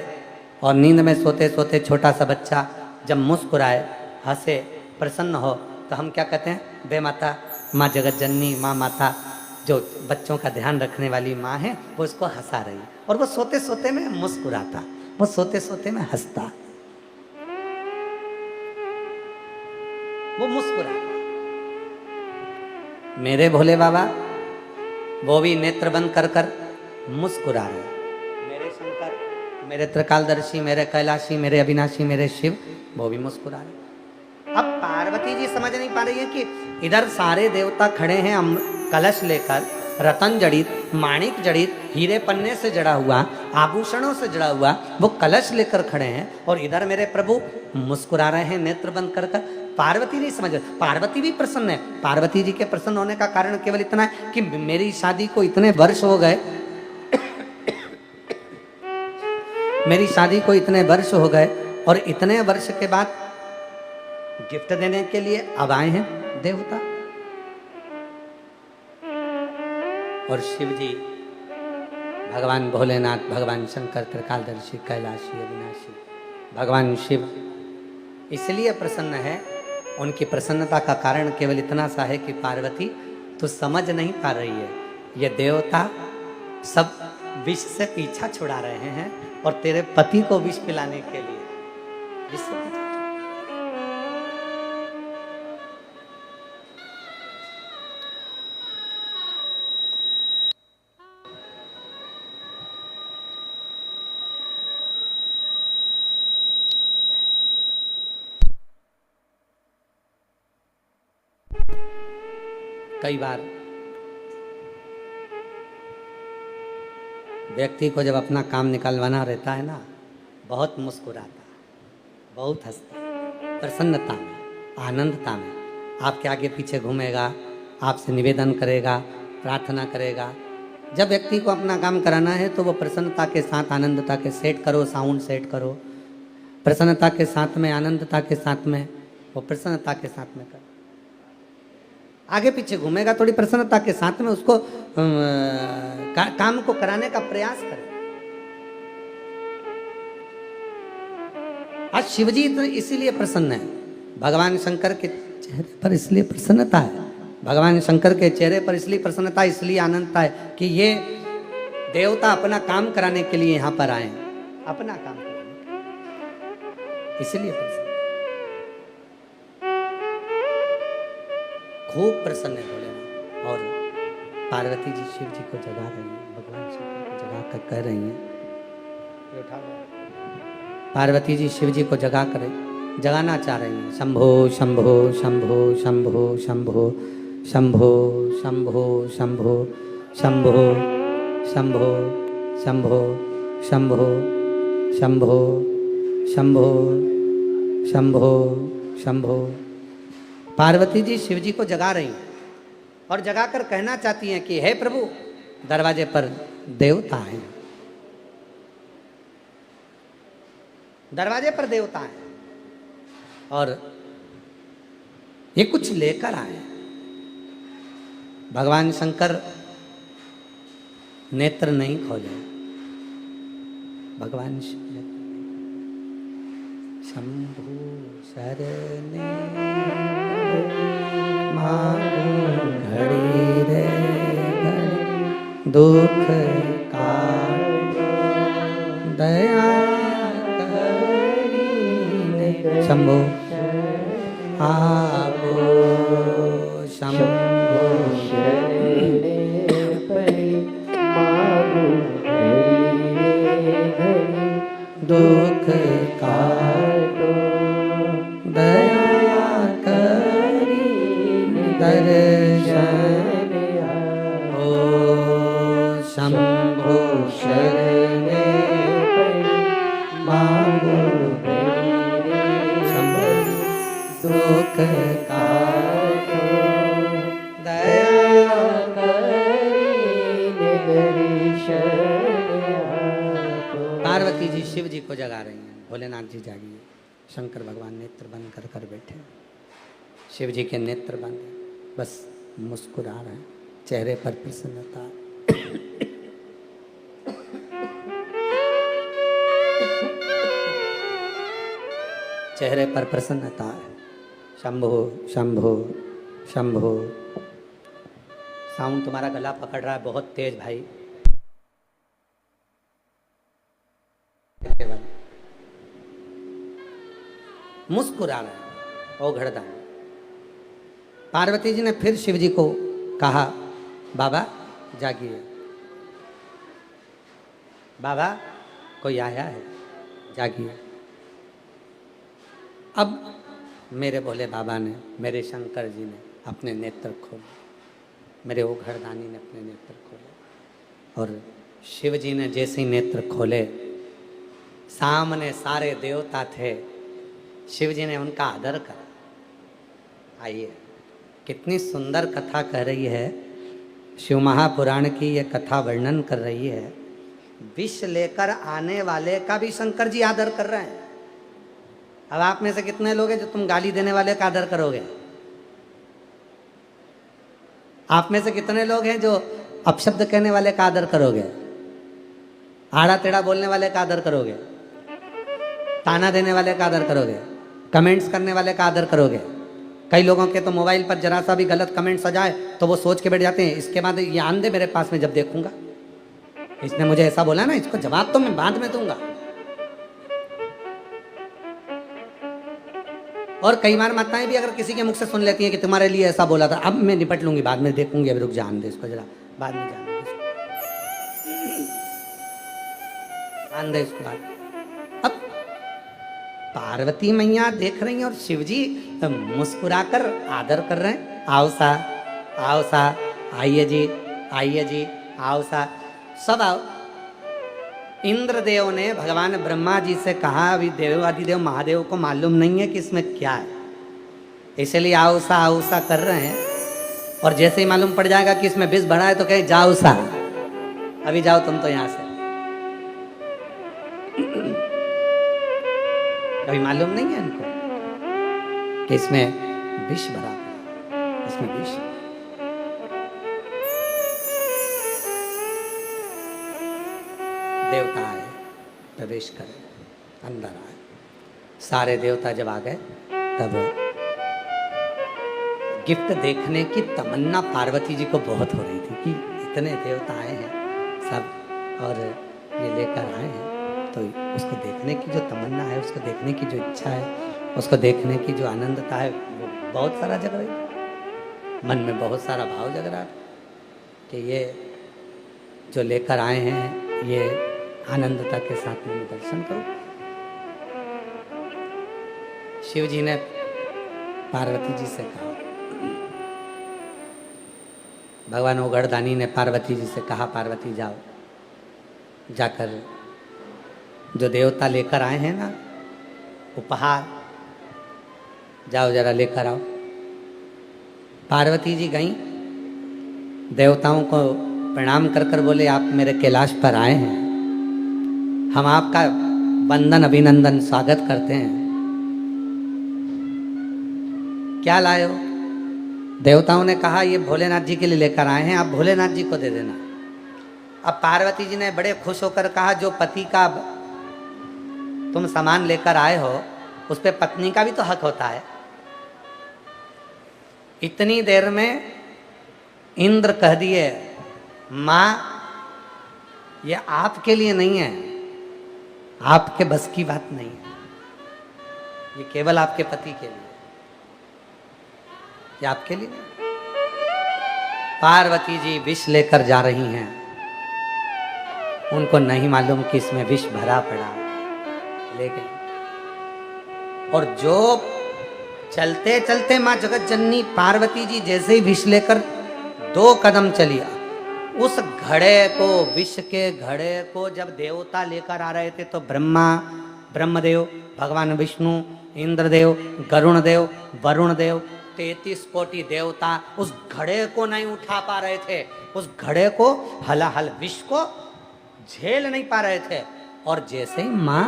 और नींद में सोते सोते छोटा सा बच्चा जब मुस्कुराए, हंसे, प्रसन्न हो, तो हम क्या कहते हैं? बे माता, माँ जगत जननी, माँ माता जो बच्चों का ध्यान रखने वाली माँ है, वो उसको हंसा रही है। और वो सोते सोते में मुस्कुराता, वो सोते सोते में हंसता, वो मुस्कुराता। मेरे भोले बाबा वो भी नेत्र बंद कर कर मुस्कुरा रहे। मेरे शंकर, मेरे त्रिकालदर्शी, मेरे कैलाशी, मेरे अविनाशी, मेरे शिव, वो भी मुस्कुरा रहे। अब पार्वती जी समझ नहीं पा रही है कि इधर सारे देवता खड़े हैं कलश लेकर, रतन जड़ित, माणिक जड़ित, हीरे पन्ने से जड़ा हुआ, आभूषणों से जड़ा हुआ वो कलश लेकर खड़े हैं, और इधर मेरे प्रभु मुस्कुरा रहे हैं नेत्र बंद कर कर। पार्वती नहीं समझ, पार्वती भी प्रसन्न है। पार्वती जी के प्रसन्न होने का कारण केवल इतना है कि मेरी शादी को इतने वर्ष हो गए, मेरी शादी को इतने वर्ष हो गए, और इतने वर्ष के बाद गिफ्ट देने के लिए अब आए हैं देवता। और शिव जी, भगवान भोलेनाथ, भगवान शंकर, त्रिकालदर्शी, कैलाशी, अविनाशी, भगवान शिव इसलिए प्रसन्न है। उनकी प्रसन्नता का कारण केवल इतना सा है कि पार्वती तू समझ नहीं पा रही है, ये देवता सब विष से पीछा छुड़ा रहे हैं, और तेरे पति को विष पिलाने के लिए विष से पीछा। कई बार व्यक्ति को जब अपना काम निकालवाना रहता है ना, बहुत मुस्कुराता, बहुत हंसता, प्रसन्नता में, आनंदता में आपके आगे पीछे घूमेगा, आपसे निवेदन करेगा, प्रार्थना करेगा। जब व्यक्ति को अपना काम कराना है तो वो प्रसन्नता के साथ, आनंदता के, सेट करो, साउंड सेट करो, प्रसन्नता के साथ में, आनंदता के साथ में, वो प्रसन्नता के साथ में करो। आगे पीछे घूमेगा, थोड़ी प्रसन्नता के साथ में उसको काम को कराने का प्रयास करें। आज शिवजी इसीलिए प्रसन्न है, भगवान शंकर के चेहरे पर इसलिए प्रसन्नता है, भगवान शंकर के चेहरे पर इसलिए प्रसन्नता, इसलिए आनंदता है कि ये देवता अपना काम कराने के लिए यहाँ पर आए, अपना काम कराने, इसलिए प्रसन्न, खूब प्रसन्न है भोलेनाथ। और पार्वती जी शिव जी को जगा रही है, भगवान शंकर को जगा कर कह रही हैं, पार्वती जी शिव जी को जगा कर जगाना चाह रही हैं, शंभो शंभो शंभो शंभो शंभो शंभो शंभो शंभो शंभो शंभो शंभो शंभो शंभो शंभो शंभो शंभो। पार्वती जी शिव जी को जगा रही हैं और जगाकर कहना चाहती हैं कि हे प्रभु, दरवाजे पर देवता हैं, दरवाजे पर देवता हैं और ये कुछ लेकर आए। भगवान शंकर नेत्र नहीं खोले, भगवान शिव शंभु शरणे मांगो घड़ी रे घड़ी दुख काटो दया करी शंभो आपो शंभो शरणे पड़े मांगो घड़ी रे घड़ी दुख काटो दया करी दर्शन ओ शंभो शरणे पड़े मांगो शंभो दुख काटो दया पार्वती जी शिव जी को जगा रही हैं। भोलेनाथ जी जागिए। शंकर भगवान नेत्र बंद कर कर बैठे, शिव जी के नेत्र बंद, बस मुस्कुरा रहे हैं, चेहरे पर प्रसन्नता। चेहरे पर प्रसन्नता है। शंभो शंभो शंभो। साउंड तुम्हारा गला पकड़ रहा है बहुत तेज भाई। केवल मुस्कुरा रहे हैं ओ घड़दान। पार्वती जी ने फिर शिव जी को कहा, बाबा जागिए, बाबा कोई आया है, जागिए। अब मेरे भोले बाबा ने, मेरे शंकर जी ने अपने नेत्र खोले, मेरे वो घरदानी ने अपने नेत्र खोले और शिव जी ने जैसे ही नेत्र खोले, सामने सारे देवता थे। शिव जी ने उनका आदर करा। आइए, कितनी सुंदर कथा कह रही है शिव महापुराण की। ये कथा वर्णन कर रही है, विष लेकर आने वाले का भी शंकर जी आदर कर रहे हैं। अब आप में से कितने लोग हैं जो तुम गाली देने वाले का आदर करोगे? आप में से कितने लोग हैं जो अपशब्द कहने वाले का आदर करोगे? आड़ा टेढ़ा बोलने वाले का आदर करोगे? ताना देने वाले का आदर करोगे? कमेंट्स करने वाले का आदर करोगे? कई लोगों के तो मोबाइल पर जरा सा भी गलत कमेंट्स आ जाए तो वो सोच के बैठ जाते हैं, इसके बाद ये आन दे मेरे पास में जब देखूंगा, इसने मुझे ऐसा बोला ना, इसको जवाब तो मैं बाद में दूंगा। और कई बार माताएं भी अगर किसी के मुख से सुन लेती हैं कि तुम्हारे लिए ऐसा बोला था, अब मैं निपट लूंगी, बाद में देखूंगी, अभी रुक जान दे इसको जरा, बाद में जान दे इसको बाद। अब पार्वती मैया देख रही हैं और शिव जी मुस्कुराकर आदर कर रहे हैं। आओ सा, आइए जी, आओ सा, सब आओ। इंद्रदेव ने भगवान ब्रह्मा जी से कहा, अभी देवादिदेव महादेव को मालूम नहीं है कि इसमें क्या है, इसलिए आओ सा कर रहे हैं। और जैसे ही मालूम पड़ जाएगा कि इसमें विष भरा है तो कहे जाओ सा, अभी जाओ तुम तो यहां से। अभी मालूम नहीं है इनको कि इसमें विष भरा है, इसमें विष। देवता आए, प्रवेश करे, अंदर आए। सारे देवता जब आ गए तब गिफ्ट देखने की तमन्ना पार्वती जी को बहुत हो रही थी कि इतने देवता आए हैं सब और ये लेकर आए हैं, तो उसको देखने की जो तमन्ना है, उसको देखने की जो इच्छा है, उसको देखने की जो आनंदता है, वो बहुत सारा जग रही है। मन में बहुत सारा भाव जग रहा कि ये जो लेकर आए हैं ये आनंदता के साथ में दर्शन करो। शिव जी ने पार्वती जी से कहा, भगवान ओगड़दानी ने पार्वती जी से कहा, पार्वती जाओ, जाकर जो देवता लेकर आए हैं ना उपहार, जाओ जरा लेकर आओ। पार्वती जी गईं, देवताओं को प्रणाम कर कर बोले, आप मेरे कैलाश पर आए हैं, हम आपका वंदन अभिनंदन स्वागत करते हैं। क्या लाए हो? देवताओं ने कहा, ये भोलेनाथ जी के लिए लेकर आए हैं, आप भोलेनाथ जी को दे देना। अब पार्वती जी ने बड़े खुश होकर कहा, जो पति का तुम सामान लेकर आए हो उस पर पत्नी का भी तो हक होता है। इतनी देर में इंद्र कह दिए, मां ये आपके लिए नहीं है, आपके बस की बात नहीं है, ये केवल आपके पति के लिए, ये आपके लिए नहीं। पार्वती जी विष लेकर जा रही हैं, उनको नहीं मालूम कि इसमें विष भरा पड़ा, ले गई। और जो चलते चलते मां जगत जननी पार्वती जी जैसे ही विष लेकर 2 कदम चली, उस घड़े को, विष के घड़े को जब देवता लेकर आ रहे थे तो ब्रह्मा, ब्रह्मदेव, भगवान विष्णु, इंद्रदेव, गरुण देव, वरुण देव, 33 कोटि देवता उस घड़े को नहीं उठा पा रहे थे, उस घड़े को हलाहल विष को झेल नहीं पा रहे थे। और जैसे ही मां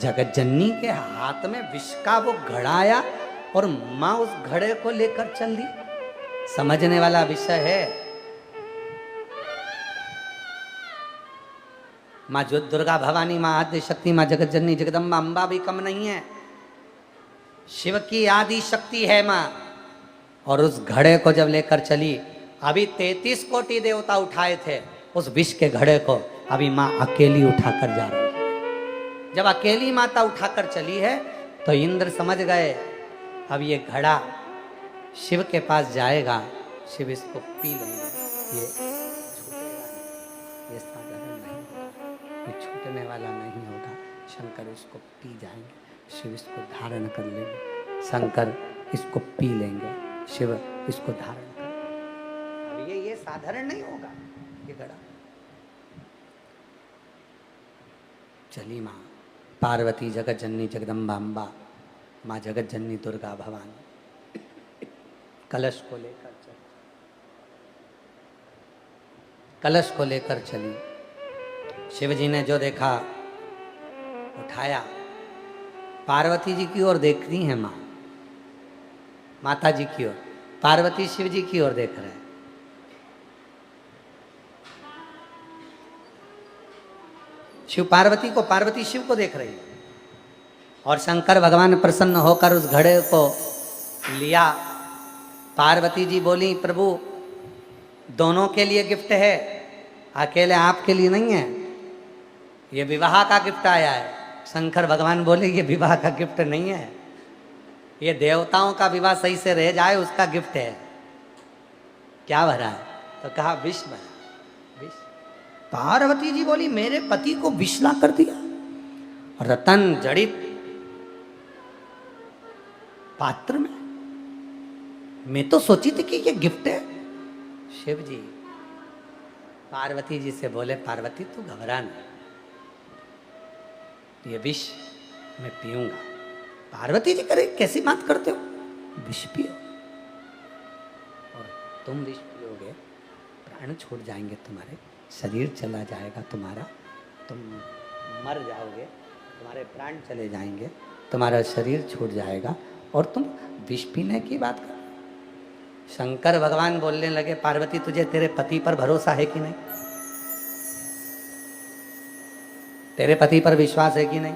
जगत जननी के हाथ में विष का वो घड़ा आया और मां उस घड़े को लेकर चल दी। समझने वाला विषय है। माँ जो दुर्गा भवानी, माँ आद्य शक्ति, माँ जगत जननी जगदम्बा अम्बा भी कम नहीं है, शिव की आदि शक्ति है माँ। और उस घड़े को जब लेकर चली, अभी 33 कोटि देवता उठाए थे उस विष के घड़े को, अभी माँ अकेली उठाकर जा रही है। जब अकेली माता उठाकर चली है तो इंद्र समझ गए, अब ये घड़ा शिव के पास जाएगा, शिव इसको पी लेंगे, ये छूटेगा नहीं, ये साधारण नहीं होगा, ये छूटने वाला नहीं होगा। शंकर इसको पी जाएंगे, शिव इसको धारण कर लेंगे, शंकर इसको पी लेंगे, शिव इसको धारण कर। अब ये साधारण नहीं होगा ये घड़ा। चली माँ पार्वती, जगत जननी जगदम्बा अम्बा, माँ जगत जननी दुर्गा भवानी कलश को लेकर चली, कलश को लेकर चली। शिव जी ने जो देखा उठाया, पार्वती जी की ओर देख रही है माँ, माता जी की ओर, पार्वती शिव जी की ओर देख रहे हैं। शिव पार्वती को, पार्वती शिव को देख रही है। और शंकर भगवान प्रसन्न होकर उस घड़े को लिया। पार्वती जी बोली, प्रभु दोनों के लिए गिफ्ट है, अकेले आपके लिए नहीं है, ये विवाह का गिफ्ट आया है। शंकर भगवान बोले, ये विवाह का गिफ्ट नहीं है, ये देवताओं का विवाह सही से रह जाए उसका गिफ्ट है। क्या भरा है? तो कहा विष भरा, विष। पार्वती जी बोली, मेरे पति को विष ला कर दिया, रतन जड़ित पात्र में, मैं तो सोची थी कि ये गिफ्ट है। शिव जी पार्वती जी से बोले, पार्वती तू घबरा नहीं, ये विष मैं पीऊंगा। पार्वती जी करे, कैसी बात करते हो, विष पियो, और तुम विष पियोगे प्राण छोड़ जाएंगे तुम्हारे, शरीर चला जाएगा तुम्हारा, तुम मर जाओगे, तुम्हारे प्राण चले जाएंगे, तुम्हारा शरीर छूट जाएगा, और तुम विष पीने की बात कर। शंकर भगवान बोलने लगे, पार्वती तुझे तेरे पति पर भरोसा है कि नहीं, तेरे पति पर विश्वास है कि नहीं?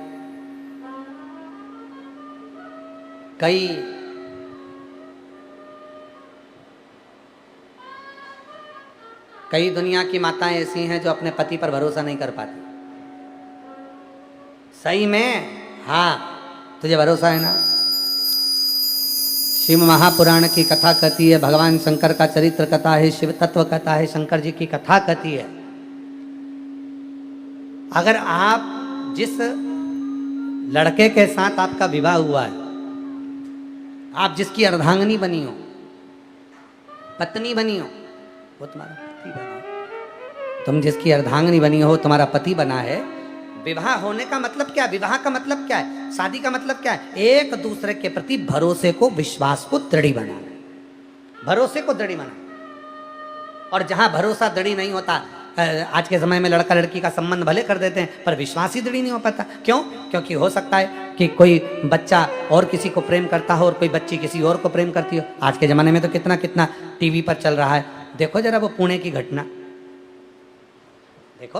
कई दुनिया की माताएं ऐसी हैं जो अपने पति पर भरोसा नहीं कर पाती। सही में? हाँ, तुझे भरोसा है ना? शिव महापुराण की कथा कहती है, भगवान शंकर का चरित्र कथा है, शिव तत्व कथा है, शंकर जी की कथा कहती है। अगर आप जिस लड़के के साथ आपका विवाह हुआ है, आप जिसकी अर्धांगिनी बनी हो, पत्नी बनी हो, वो तुम्हारा पति बना है। तुम जिसकी अर्धांगिनी बनी हो तुम्हारा पति बना है। विवाह होने का मतलब क्या है? विवाह का मतलब क्या है? शादी का मतलब क्या है? एक दूसरे के प्रति भरोसे को, विश्वास को दृढ़ बनाना, भरोसे को दृढ़ बनाना। और जहां भरोसा दृढ़ नहीं होता, आज के समय में लड़का लड़की का संबंध भले कर देते हैं पर विश्वास ही दृढ़ नहीं हो पाता। क्यों? क्योंकि हो सकता है कि कोई बच्चा और किसी को प्रेम करता हो और कोई बच्ची किसी और को प्रेम करती हो। आज के जमाने में तो कितना कितना टीवी पर चल रहा है। देखो जरा वो पुणे की घटना, देखो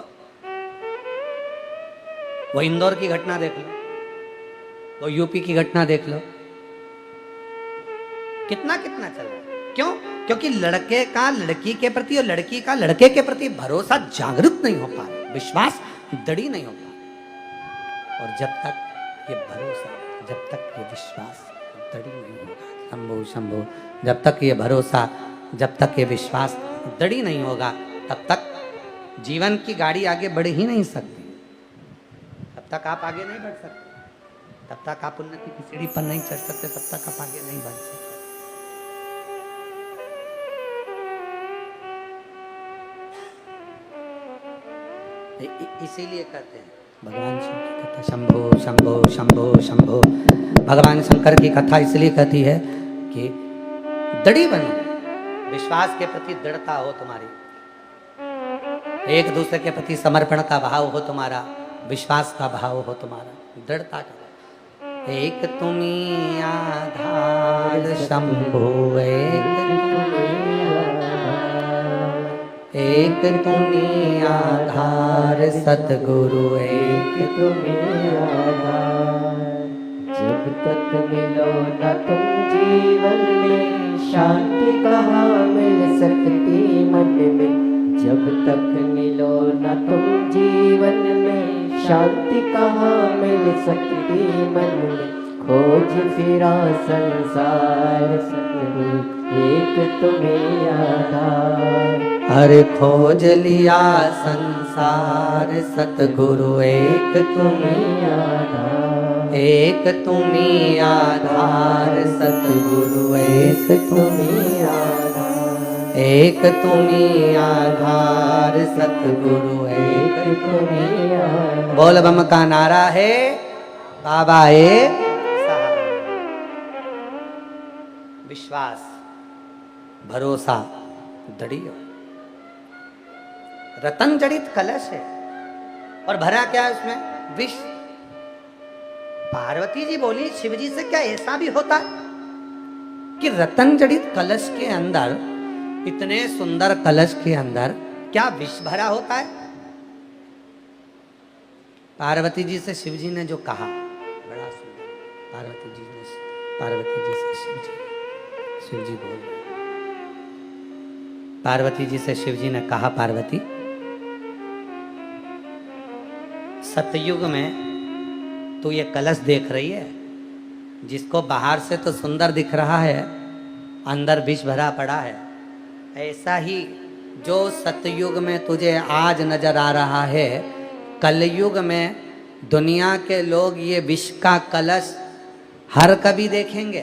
वो इंदौर की घटना देख लो, वो यूपी की घटना देख लो, कितना कितना चल रहा है। क्यों? क्योंकि लड़के का लड़की के प्रति और लड़की का लड़के के प्रति भरोसा जागरूक नहीं हो पा रहा, विश्वास दृढ़ नहीं हो पा रहा। और जब तक ये भरोसा, जब तक ये विश्वास दृढ़ नहीं होगा, शंभो शंभो, जब तक ये भरोसा, जब तक ये विश्वास दृढ़ नहीं होगा, तब तक जीवन की गाड़ी आगे बढ़ ही नहीं सकती। तब तक आप आगे नहीं बढ़ सकते, तब तक आप उन्नति की सीढ़ी पर नहीं चढ़ सकते, तब तक आप आगे नहीं बढ़ सकते। इसीलिए कहते हैं भगवान शंकर की कथा, शंभो शंभो शंभो शंभो। भगवान शंकर की कथा इसलिए कहती है कि दृढ़ बनो, विश्वास के प्रति दृढ़ता हो तुम्हारी, एक दूसरे के प्रति समर्पण का भाव हो तुम्हारा, विश्वास का भाव हो तुम्हारा, दृढ़ता का। एक तुम्ही आधार शंभो, एक तुम्ही आधार सतगुरु, एक तुम्हें आधार। जब तक मिलो न तुम जीवन में, शांति कहाँ मिल सकती मन में। जब तक मिलो न तुम जीवन में, शांति कहाँ मिल सकती मन में। खोज फिरा संसार सतगुरु, एक तुम्हें आधार। अरे खोज लिया संसार सतगुरु, एक तुम्हें आधार। एक तुम्ही आधार सतगुरु, एक तुम्हें आधार। एक तुम्ही आधार सतगुरु, एक तुम्हें आधार। बोल बम का नारा है, बाबा एक सहारा। विश्वास, भरोसा दृढ़ हो। रतन जड़ित कलश है और भरा क्या है उसमें? विष। पार्वती जी बोली शिव जी से, क्या ऐसा भी होता कि रतन जड़ित कलश के अंदर, इतने सुंदर कलश के अंदर क्या विष भरा होता है? पार्वती जी से शिव जी ने जो कहा, बड़ा सुंदर। पार्वती जी से शिव जी बोल रहे। पार्वती जी से शिव जी ने कहा, पार्वती सतयुग में तू ये कलश देख रही है, जिसको बाहर से तो सुंदर दिख रहा है, अंदर विष भरा पड़ा है। ऐसा ही जो सतयुग में तुझे आज नजर आ रहा है, कलयुग में दुनिया के लोग ये विष का कलश हर कभी देखेंगे।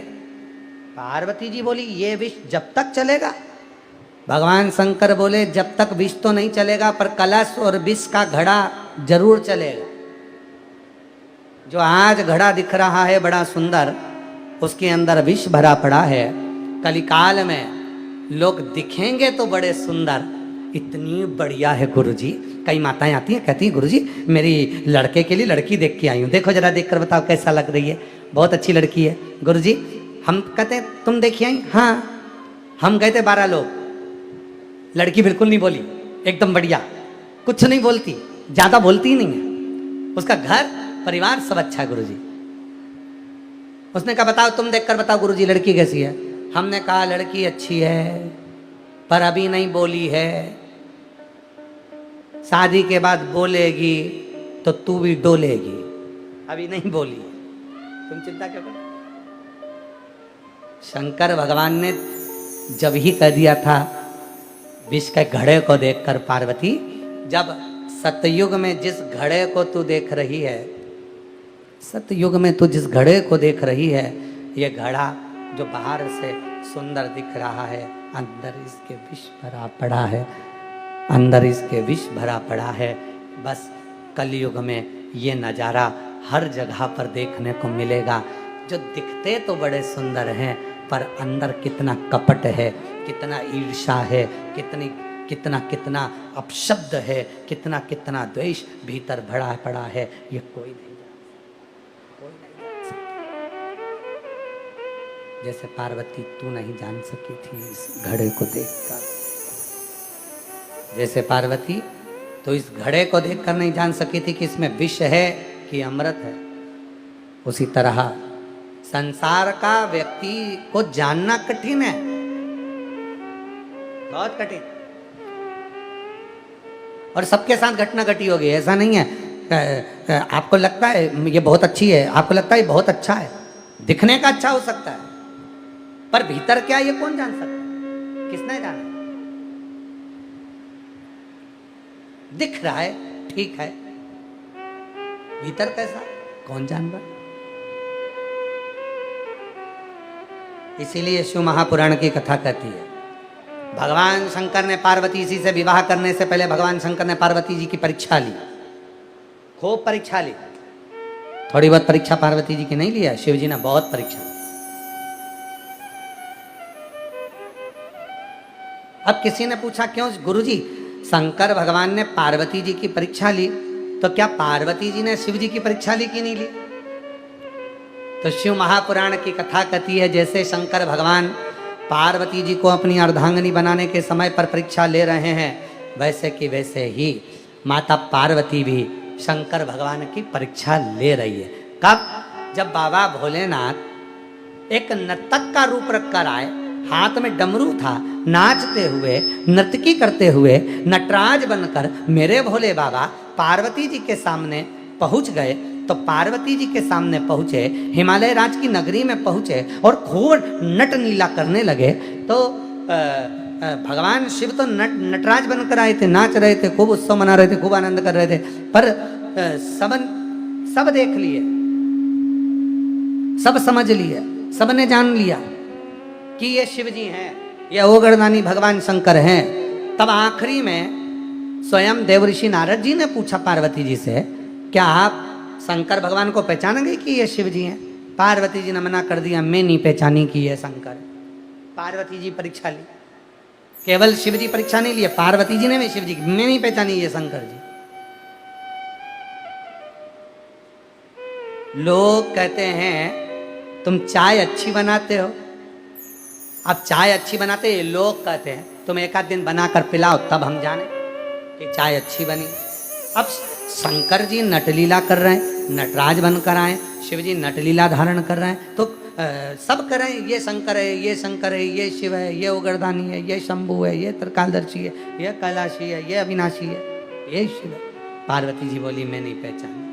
पार्वती जी बोली ये विष जब तक चलेगा। भगवान शंकर बोले जब तक विष तो नहीं चलेगा, पर कलश और विष का घड़ा जरूर चलेगा। जो आज घड़ा दिख रहा है बड़ा सुंदर, उसके अंदर विष भरा पड़ा है। कलिकाल में लोग दिखेंगे तो बड़े सुंदर, इतनी बढ़िया है गुरुजी। कई माताएं आती हैं, कहती हैं गुरुजी मेरी लड़के के लिए लड़की देख के आई हूँ, देखो जरा देख कर बताओ कैसा लग रही है, बहुत अच्छी लड़की है गुरुजी। हम कहते हैं तुम देखी आई? हाँ, हम गए थे 12 लोग, लड़की बिल्कुल नहीं बोली, एकदम बढ़िया, कुछ नहीं बोलती, ज्यादा बोलती ही नहीं है, उसका घर परिवार सब अच्छा है गुरुजी। उसने कहा बताओ तुम देखकर बताओ गुरुजी लड़की कैसी है। हमने कहा लड़की अच्छी है पर अभी नहीं बोली है, शादी के बाद बोलेगी तो तू भी डोलेगी, अभी नहीं बोली है, तुम चिंता क्यों कर। शंकर भगवान ने जब ही कह दिया था विष के घड़े को देखकर, पार्वती जब सतयुग में जिस घड़े को तू देख रही है, सतयुग में तू जिस घड़े को देख रही है, ये घड़ा जो बाहर से सुंदर दिख रहा है, अंदर इसके विष भरा पड़ा है, अंदर इसके विष भरा पड़ा है। बस कलयुग में ये नज़ारा हर जगह पर देखने को मिलेगा। जो दिखते तो बड़े सुंदर हैं, पर अंदर कितना कपट है, कितना ईर्ष्या है, कितना कितना अपशब्द है, कितना कितना द्वेष भीतर भरा पड़ा है, ये कोई नहीं जान सकता। जैसे पार्वती तू नहीं जान सकी थी इस घड़े को देखकर, जैसे पार्वती तो इस घड़े को देखकर नहीं जान सकी थी कि इसमें विष है कि अमृत है, उसी तरह संसार का व्यक्ति को जानना कठिन है, बहुत कठिन। और सबके साथ घटना घटी होगी, ऐसा नहीं है। आपको लगता है ये बहुत अच्छी है, आपको लगता है ये बहुत अच्छा है, दिखने का अच्छा हो सकता है, पर भीतर क्या ये कौन जान सकता है? किसने जाना? दिख रहा है ठीक है, भीतर कैसा कौन जान रहा? इसीलिए शिव महापुराण की कथा कहती है, भगवान शंकर ने पार्वती जी से विवाह करने से पहले भगवान शंकर ने पार्वती जी की परीक्षा ली, खूब परीक्षा ली। थोड़ी बहुत परीक्षा पार्वती जी की नहीं लिया, शिव जी ने बहुत परीक्षा। अब किसी ने पूछा क्यों गुरुजी, शंकर भगवान ने पार्वती जी की परीक्षा ली, तो क्या पार्वती जी ने शिव जी की परीक्षा ली कि नहीं ली? तो शिव महापुराण की कथा कहती है, जैसे शंकर भगवान पार्वती जी को अपनी अर्धांगिनी बनाने के समय पर परीक्षा ले रहे हैं, वैसे कि वैसे ही माता पार्वती भी शंकर भगवान की परीक्षा ले रही है। कब? जब बाबा भोलेनाथ एक नर्तक का रूप रखकर आए, हाथ में डमरू था, नाचते हुए नर्तकी करते हुए नटराज बनकर मेरे भोले बाबा पार्वती जी के सामने पहुंच गए। तो पार्वती जी के सामने पहुंचे, हिमालय राज की नगरी में पहुंचे और खूब नट नीला करने लगे। तो भगवान शिव तो नटराज बनकर आए थे, नाच रहे थे, खूब उत्सव मना रहे थे, खूब आनंद कर रहे थे, पर सब देख लिए, सब समझ लिए, सबने जान लिया कि ये शिव जी हैं, ये ओगरदानी भगवान शंकर हैं। तब आखिरी में स्वयं देवऋषि नारद जी ने पूछा पार्वती जी से, क्या आप शंकर भगवान को पहचानेंगे कि ये शिव जी हैं? पार्वती जी ने मना कर दिया, मैं नहीं पहचानी कि ये शंकर। पार्वती जी परीक्षा ली, केवल शिव जी परीक्षा नहीं लिए, पार्वती जी ने भी शिव जी, मैं नहीं पहचानी ये शंकर जी। लोग कहते हैं तुम चाय अच्छी बनाते हो, अब चाय अच्छी बनाते, लोग कहते हैं तुम एक आध दिन बनाकर पिलाओ तब हम जाने कि चाय अच्छी बनी। अब शंकर जी नटलीला कर रहे हैं, नटराज बनकर आए, शिव जी नटलीला धारण कर रहे हैं, तो सब कर रहे हैं ये शंकर है, ये शंकर है, ये शिव है, ये उग्रदानी है, ये शंभु है, ये त्रिकालदर्शी है, ये कैलाशी है, ये अविनाशी है, ये शिव है। पार्वती जी बोली मैं नहीं पहचानी।